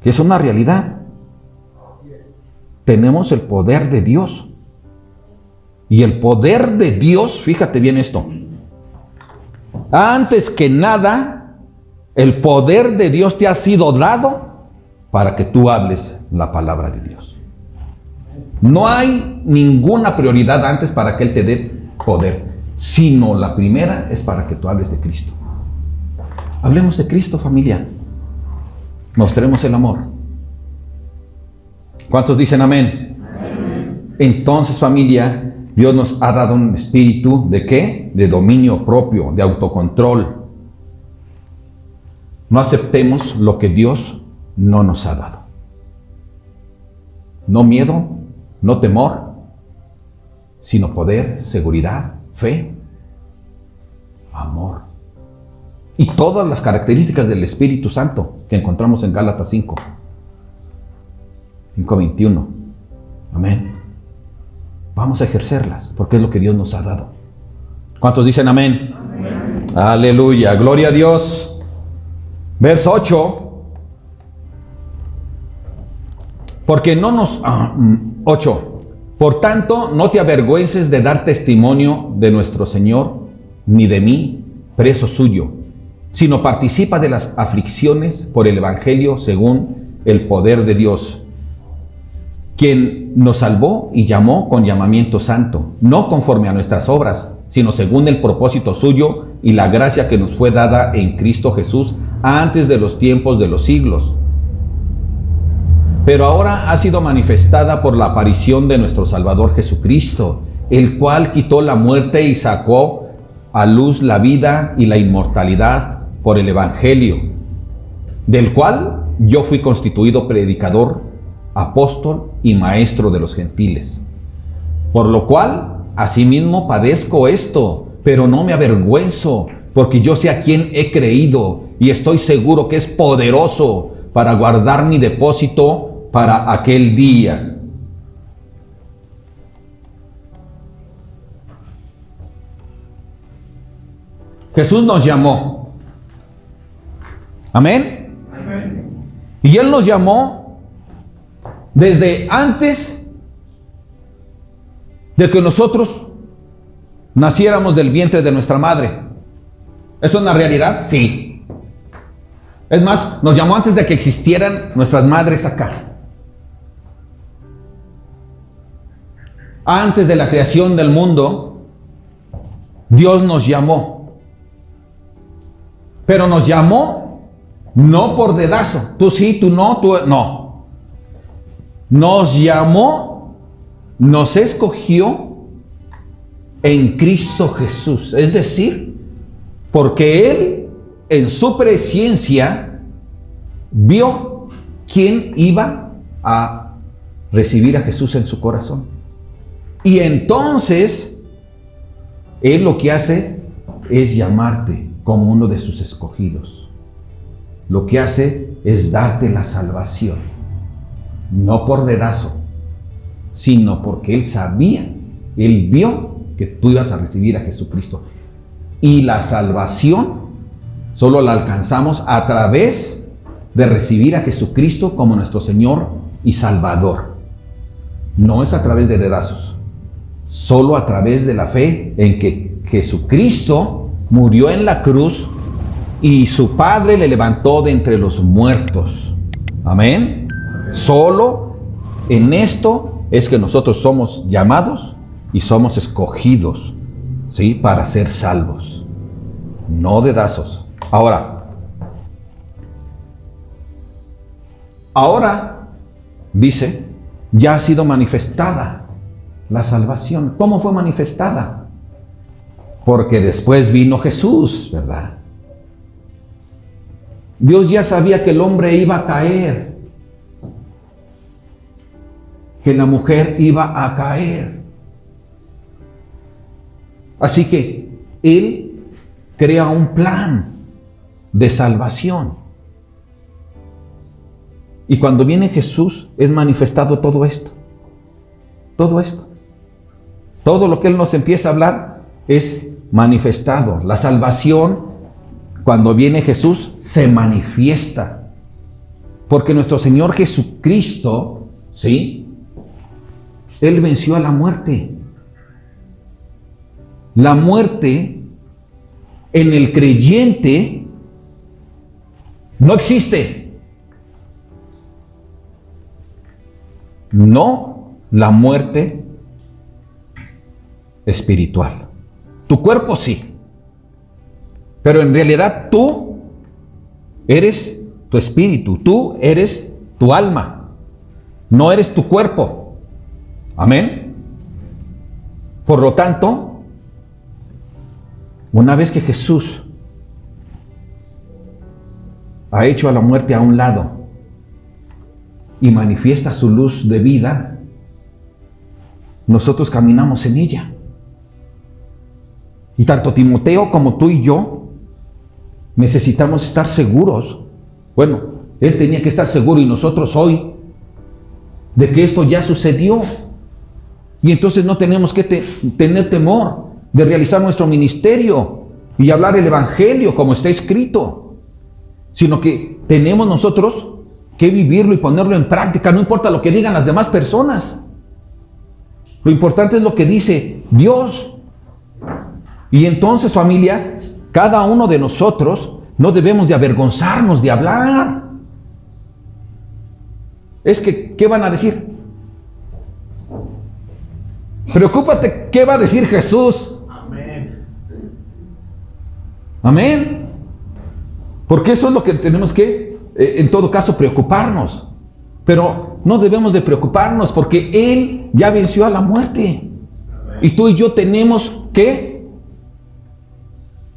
que es una realidad. Tenemos el poder de Dios. Y el poder de Dios, fíjate bien esto. Antes que nada, el poder de Dios te ha sido dado para que tú hables la palabra de Dios. No hay ninguna prioridad antes para que Él te dé poder, sino la primera es para que tú hables de Cristo. Hablemos de Cristo, familia. Mostremos el amor. ¿Cuántos dicen amén? Amén. Entonces, familia, Dios nos ha dado un espíritu ¿de qué? De dominio propio, de autocontrol. No aceptemos lo que Dios no nos ha dado. No miedo, no temor, sino poder, seguridad, fe, amor. Y todas las características del Espíritu Santo que encontramos en Gálatas 5:21. Amén. Vamos a ejercerlas, porque es lo que Dios nos ha dado. ¿Cuántos dicen amén? Amén. Aleluya, gloria a Dios. Verso 8. Porque no nos... 8. Por tanto, no te avergüences de dar testimonio de nuestro Señor, ni de mí, preso suyo, sino participa de las aflicciones por el Evangelio según el poder de Dios, quien nos salvó y llamó con llamamiento santo, no conforme a nuestras obras, sino según el propósito suyo y la gracia que nos fue dada en Cristo Jesús antes de los tiempos de los siglos. Pero ahora ha sido manifestada por la aparición de nuestro Salvador Jesucristo, el cual quitó la muerte y sacó a luz la vida y la inmortalidad por el Evangelio, del cual yo fui constituido predicador, apóstol y maestro de los gentiles. Por lo cual, asimismo padezco esto, pero no me avergüenzo, porque yo sé a quién he creído y estoy seguro que es poderoso para guardar mi depósito para aquel día. Jesús nos llamó. Amén. Amén. Y Él nos llamó desde antes de que nosotros naciéramos del vientre de nuestra madre. ¿Es una realidad? Sí. Es más, nos llamó antes de que existieran nuestras madres acá. Antes de la creación del mundo, Dios nos llamó. Pero nos llamó no por dedazo. Tú sí, tú no, tú no. Nos llamó, nos escogió en Cristo Jesús. Es decir, porque Él en su presciencia vio quién iba a recibir a Jesús en su corazón. Y entonces Él lo que hace es llamarte como uno de sus escogidos. Lo que hace es darte la salvación, no por dedazo, sino porque Él sabía, Él vio que tú ibas a recibir a Jesucristo. Y la salvación solo la alcanzamos a través de recibir a Jesucristo como nuestro Señor y Salvador. No es a través de dedazos, solo a través de la fe en que Jesucristo murió en la cruz y su Padre le levantó de entre los muertos. Amén. Solo en esto es que nosotros somos llamados y somos escogidos, ¿sí? Para ser salvos, no dedazos. Ahora dice, ya ha sido manifestada la salvación. ¿Cómo fue manifestada? Porque después vino Jesús, ¿verdad? Dios ya sabía que el hombre iba a caer, que la mujer iba a caer. Así que Él crea un plan de salvación. Y cuando viene Jesús es manifestado todo esto. Todo esto. Todo lo que Él nos empieza a hablar es manifestado. La salvación, cuando viene Jesús, se manifiesta. Porque nuestro Señor Jesucristo, ¿sí? Él venció a la muerte. La muerte en el creyente no existe. No la muerte espiritual. Tu cuerpo sí, pero en realidad tú eres tu espíritu, tú eres tu alma, no eres tu cuerpo. Amén. Por lo tanto, una vez que Jesús ha hecho a la muerte a un lado y manifiesta su luz de vida, nosotros caminamos en ella. Y tanto Timoteo como tú y yo necesitamos estar seguros. Bueno, él tenía que estar seguro y nosotros hoy de que esto ya sucedió. Y entonces no tenemos que tener temor de realizar nuestro ministerio y hablar el evangelio como está escrito, sino que tenemos nosotros que vivirlo y ponerlo en práctica, no importa lo que digan las demás personas. Lo importante es lo que dice Dios. Y entonces, familia, cada uno de nosotros no debemos de avergonzarnos de hablar. Es que, ¿qué van a decir? Preocúpate, ¿qué va a decir Jesús? Amén. Amén. Porque eso es lo que tenemos que, en todo caso, preocuparnos. Pero no debemos de preocuparnos porque Él ya venció a la muerte. Amén. Y tú y yo tenemos que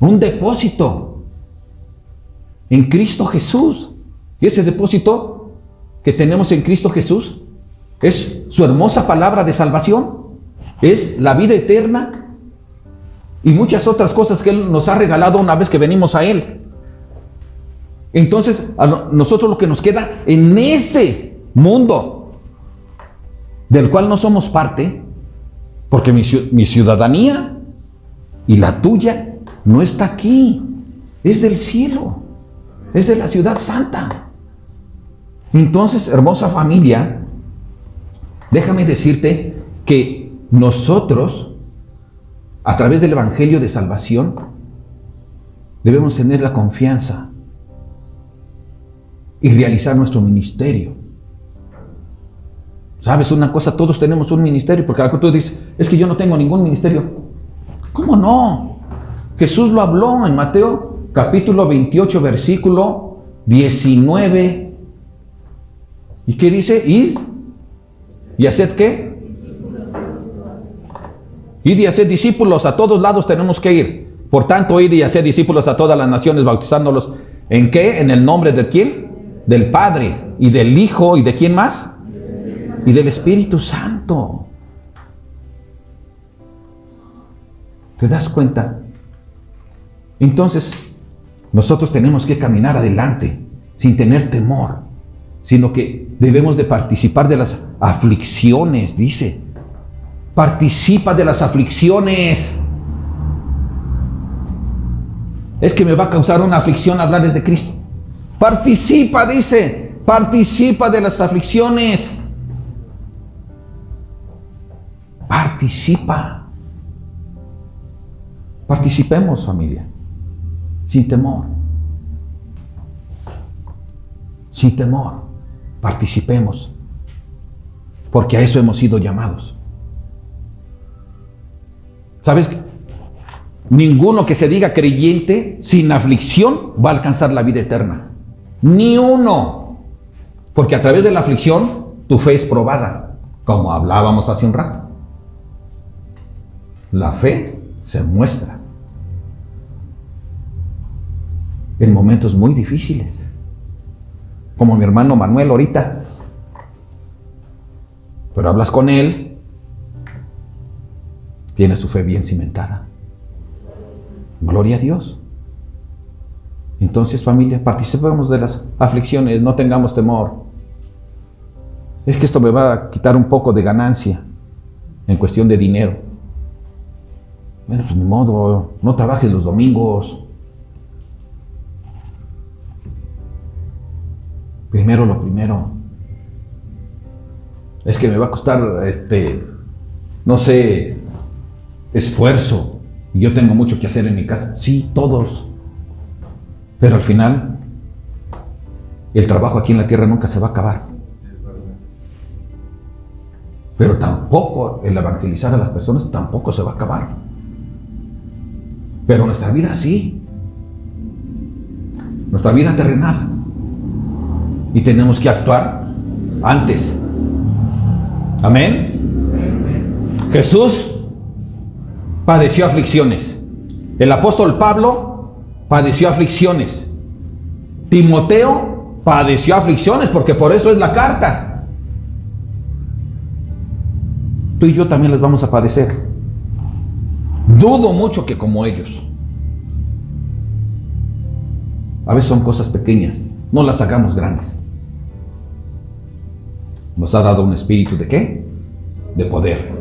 un depósito en Cristo Jesús. Y ese depósito que tenemos en Cristo Jesús es su hermosa palabra de salvación, es la vida eterna y muchas otras cosas que Él nos ha regalado una vez que venimos a Él. Entonces, a nosotros lo que nos queda en este mundo del cual no somos parte, porque mi ciudadanía y la tuya no está aquí, es del cielo, es de la ciudad santa. Entonces, hermosa familia, déjame decirte que nosotros, a través del Evangelio de Salvación, debemos tener la confianza y realizar nuestro ministerio. ¿Sabes una cosa? Todos tenemos un ministerio, porque a lo que tú dices, es que yo no tengo ningún ministerio. ¿Cómo no? Jesús lo habló en Mateo capítulo 28, versículo 19. ¿Y qué dice? Id y haced ¿qué? Id y haced discípulos, a todos lados tenemos que ir. Por tanto, id y haced discípulos a todas las naciones, bautizándolos ¿en qué? ¿En el nombre de quién? Del Padre y del Hijo y de quién más? Y del Espíritu Santo. ¿Te das cuenta? Entonces, nosotros tenemos que caminar adelante sin tener temor, sino que debemos de participar de las aflicciones, dice. Participa de las aflicciones. Es que me va a causar una aflicción hablarles de Cristo. Participa, dice. Participa de las aflicciones. Participa. Participemos, familia, sin temor. sin temor. Participemos, porque a eso hemos sido llamados. ¿Sabes? Ninguno que se diga creyente sin aflicción va a alcanzar la vida eterna. Ni uno. Porque a través de la aflicción tu fe es probada, como hablábamos hace un rato. La fe se muestra en momentos muy difíciles, como mi hermano Manuel ahorita. Pero hablas con él, tiene su fe bien cimentada. Gloria a Dios. Entonces, familia, participemos de las aflicciones, no tengamos temor. Es que esto me va a quitar un poco de ganancia en cuestión de dinero. Bueno, pues ni modo, no trabajes los domingos. Primero lo primero. Es que me va a costar, no sé, esfuerzo. Y yo tengo mucho que hacer en mi casa. Sí, todos. Pero al final, el trabajo aquí en la tierra nunca se va a acabar. Pero tampoco el evangelizar a las personas tampoco se va a acabar. Pero nuestra vida sí. Nuestra vida terrenal. Y tenemos que actuar antes. Amén. Jesús padeció aflicciones. El apóstol Pablo padeció aflicciones. Timoteo padeció aflicciones, porque por eso es la carta. Tú y yo también les vamos a padecer. Dudo mucho que como ellos. A veces son cosas pequeñas, no las hagamos grandes. Nos ha dado un espíritu ¿de qué? De poder.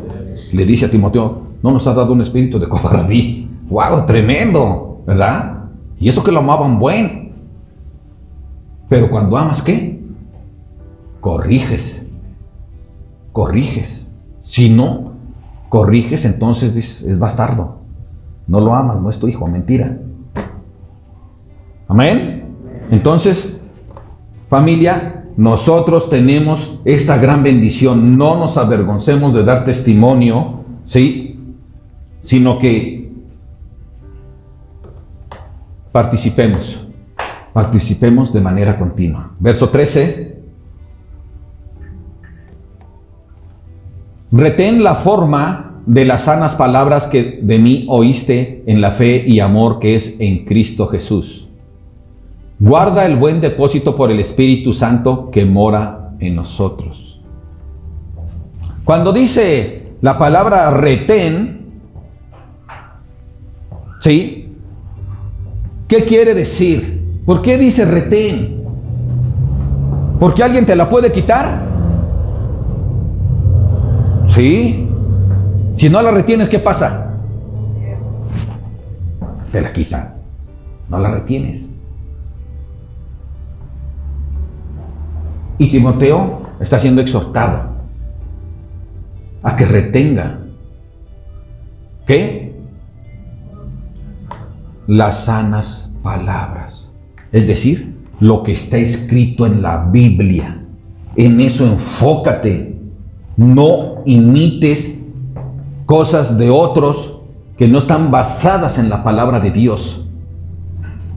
Le dice a Timoteo, no nos ha dado un espíritu de cobardía. ¡Wow! Tremendo, ¿verdad? Y eso que lo amaban buen. Pero cuando amas, ¿qué? Corriges. Corriges. Si no corriges, entonces dices, es bastardo. No lo amas, no es tu hijo, mentira. Amén. Entonces, familia, nosotros tenemos esta gran bendición. No nos avergoncemos de dar testimonio, ¿sí? Sino que participemos de manera continua. Verso 13. Retén la forma de las sanas palabras que de mí oíste en la fe y amor que es en Cristo Jesús. Guarda el buen depósito por el Espíritu Santo que mora en nosotros. Cuando dice la palabra retén, ¿sí? ¿Qué quiere decir? ¿Por qué dice retén? ¿Porque alguien te la puede quitar? ¿Sí? Si no la retienes, ¿qué pasa? Te la quitan. No la retienes. Y Timoteo está siendo exhortado a que retenga, ¿qué? Las sanas palabras. Es decir, lo que está escrito en la Biblia. En eso enfócate. No imites cosas de otros que no están basadas en la palabra de Dios.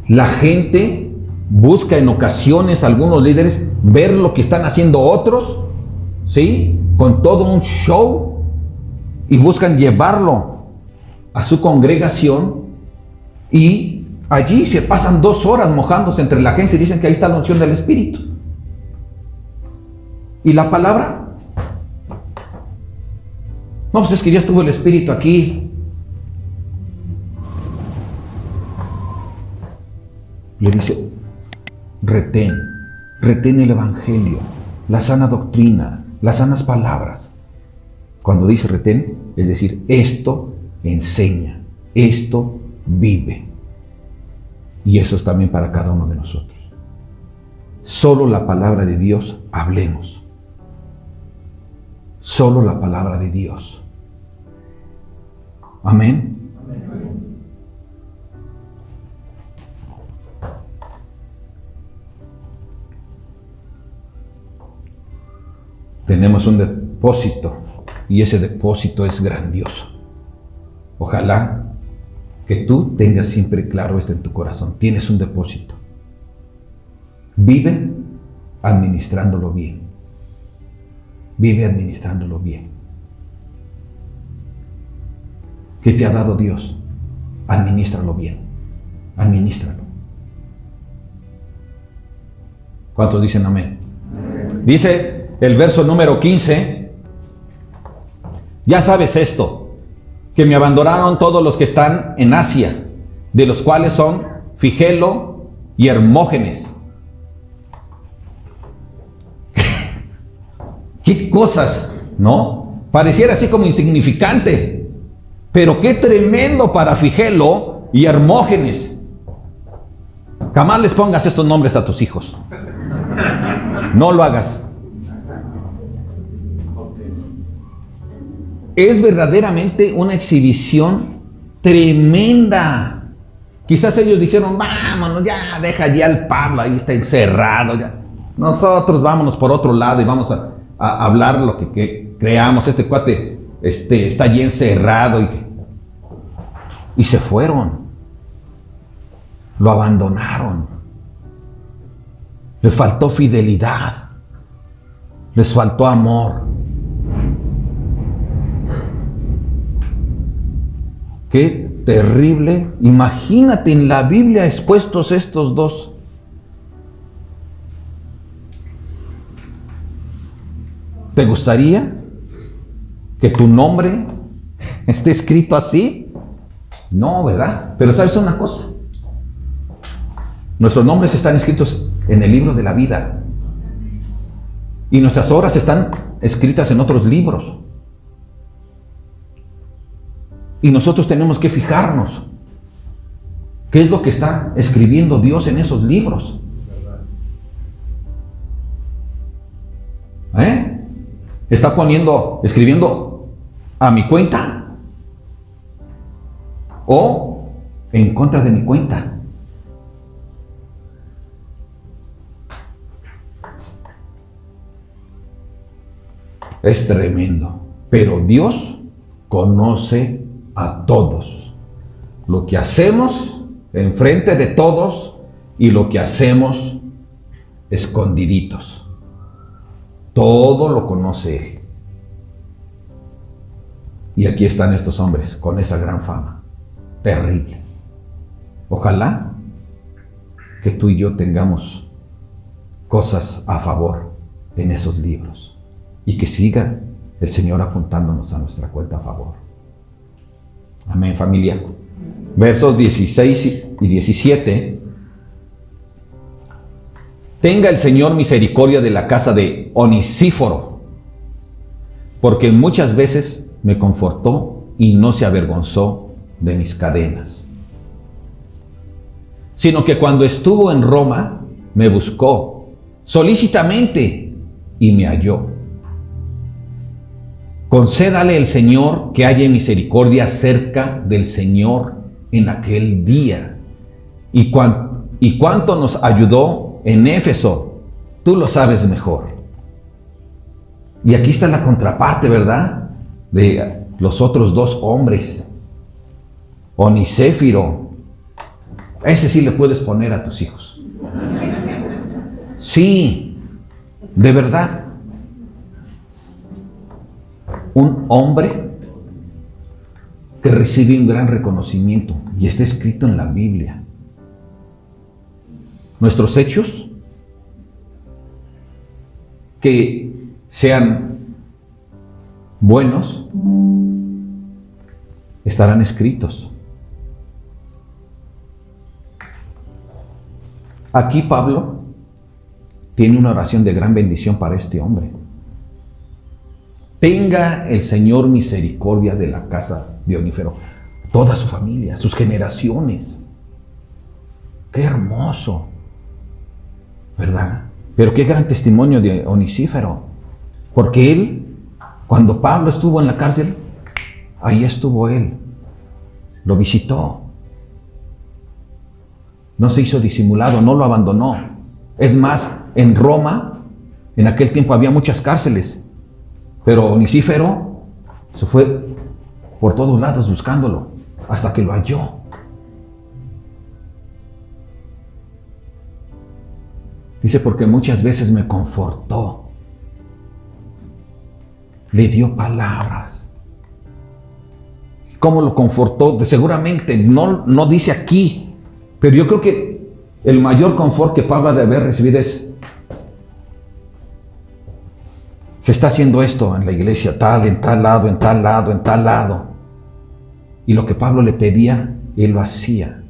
La gente busca en ocasiones, algunos líderes, ver lo que están haciendo otros, ¿sí? Con todo un show, y buscan llevarlo a su congregación, y allí se pasan 2 horas mojándose entre la gente y dicen que ahí está la unción del Espíritu. ¿Y la palabra? No, pues es que ya estuvo el Espíritu aquí. Le dice, retén el Evangelio, la sana doctrina, las sanas palabras. Cuando dice retén, es decir, esto enseña, esto vive. Y eso es también para cada uno de nosotros. Solo la palabra de Dios hablemos. Solo la palabra de Dios. Amén. tenemos un depósito y ese depósito es grandioso. Ojalá que tú tengas siempre claro esto en tu corazón. Tienes un depósito. Vive administrándolo bien. Vive administrándolo bien. ¿Qué te ha dado Dios? Administralo bien. Administralo. ¿Cuántos dicen amén? Dice el verso número 15. Ya sabes esto, que me abandonaron todos los que están en Asia, de los cuales son Figelo y Hermógenes. ¿Qué cosas, no? Pareciera así como insignificante, pero qué tremendo para Figelo y Hermógenes. Jamás les pongas estos nombres a tus hijos. No lo hagas. Es verdaderamente una exhibición tremenda. Quizás ellos dijeron, vámonos, ya, deja ya al Pablo, ahí está encerrado. Ya. Nosotros vámonos por otro lado y vamos a hablar lo que creamos. Este cuate está allí encerrado. Y se fueron. Lo abandonaron. Les faltó fidelidad. Les faltó amor. Qué terrible. Imagínate en la Biblia expuestos estos dos. ¿Te gustaría que tu nombre esté escrito así? No, ¿verdad? Pero ¿sabes una cosa? Nuestros nombres están escritos en el libro de la vida. Y nuestras obras están escritas en otros libros. Y nosotros tenemos que fijarnos qué es lo que está escribiendo Dios en esos libros. ¿Está escribiendo a mi cuenta? ¿O en contra de mi cuenta? Es tremendo. Pero Dios conoce a todos. Lo que hacemos enfrente de todos y lo que hacemos escondiditos. Todo lo conoce Él. Y aquí están estos hombres con esa gran fama. Terrible. Ojalá que tú y yo tengamos cosas a favor en esos libros. Y que siga el Señor apuntándonos a nuestra cuenta a favor. Amén, familia. Versos 16 y 17. Tenga el Señor misericordia de la casa de Onesíforo, porque muchas veces me confortó y no se avergonzó de mis cadenas, sino que cuando estuvo en Roma me buscó solícitamente y me halló. Concédale el Señor que haya misericordia cerca del Señor en aquel día. Y cuánto nos ayudó en Éfeso, tú lo sabes mejor. Y aquí está la contraparte, ¿verdad? De los otros dos hombres. Onesíforo. Ese sí le puedes poner a tus hijos. Sí, de verdad. Un hombre que recibe un gran reconocimiento y está escrito en la Biblia. Nuestros hechos, que sean buenos, estarán escritos. Aquí Pablo tiene una oración de gran bendición para este hombre. Tenga el Señor misericordia de la casa de Onesíforo, toda su familia, sus generaciones. ¡Qué hermoso! ¿Verdad? Pero qué gran testimonio de Onesíforo. Porque él, cuando Pablo estuvo en la cárcel, ahí estuvo él. Lo visitó. No se hizo disimulado, no lo abandonó. Es más, en Roma, en aquel tiempo había muchas cárceles. Pero Onesíforo se fue por todos lados buscándolo hasta que lo halló. Dice, porque muchas veces me confortó. Le dio palabras. ¿Cómo lo confortó? Seguramente no dice aquí, pero yo creo que el mayor confort que Pablo debe haber recibido es: se está haciendo esto en la iglesia, tal, en tal lado, en tal lado, en tal lado. Y lo que Pablo le pedía, él lo hacía.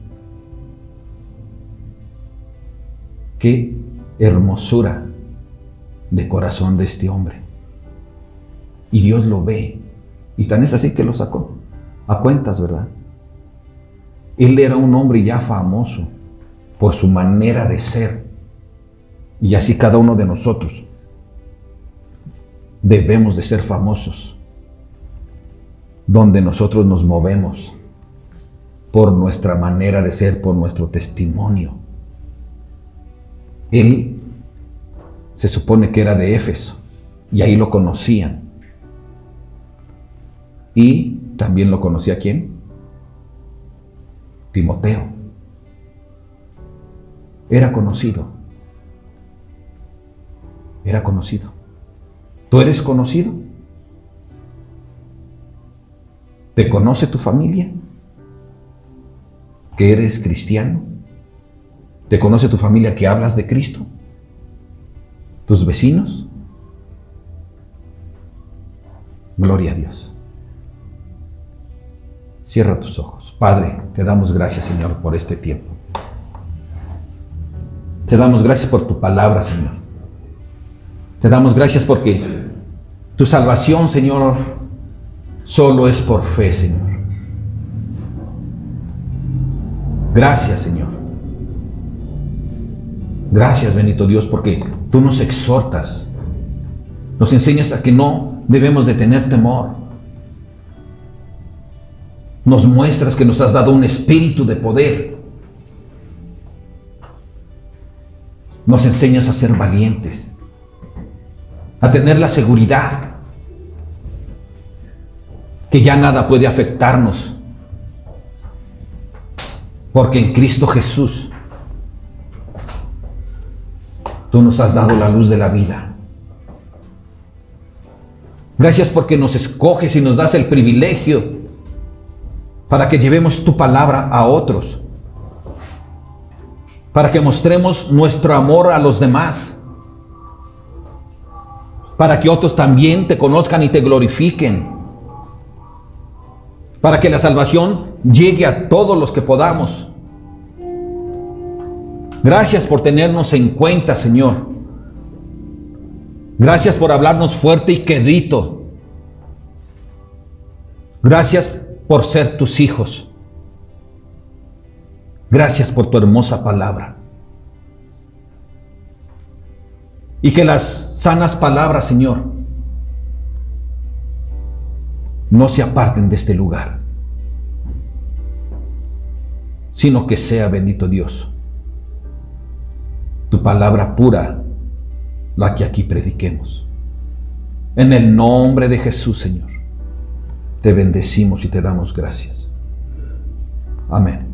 Qué hermosura de corazón de este hombre. Y Dios lo ve. Y tan es así que lo sacó a cuentas, ¿verdad? Él era un hombre ya famoso por su manera de ser. Y así cada uno de nosotros debemos de ser famosos, donde nosotros nos movemos por nuestra manera de ser, por nuestro testimonio. Él se supone que era de Éfeso y ahí lo conocían. Y también lo conocía ¿quién? Timoteo. Era conocido. Era conocido. ¿Tú eres conocido? ¿Te conoce tu familia? ¿Que eres cristiano? ¿Te conoce tu familia que hablas de Cristo? ¿Tus vecinos? Gloria a Dios. Cierra tus ojos. Padre, te damos gracias, Señor, por este tiempo. Te damos gracias por tu palabra, Señor. Te damos gracias porque tu salvación, Señor, solo es por fe, Señor. Gracias, Señor. Gracias, bendito Dios, porque tú nos exhortas. Nos enseñas a que no debemos de tener temor. Nos muestras que nos has dado un espíritu de poder. Nos enseñas a ser valientes, a tener la seguridad que ya nada puede afectarnos, porque en Cristo Jesús tú nos has dado la luz de la vida. Gracias porque nos escoges y nos das el privilegio para que llevemos tu palabra a otros, para que mostremos nuestro amor a los demás, para que otros también te conozcan y te glorifiquen, para que la salvación llegue a todos los que podamos. Gracias por tenernos en cuenta, Señor. Gracias por hablarnos fuerte y quedito. Gracias por ser tus hijos. Gracias por tu hermosa palabra. Y que las sanas palabras, Señor, no se aparten de este lugar, sino que sea, bendito Dios, tu palabra pura la que aquí prediquemos. En el nombre de Jesús, Señor, te bendecimos y te damos gracias. Amén.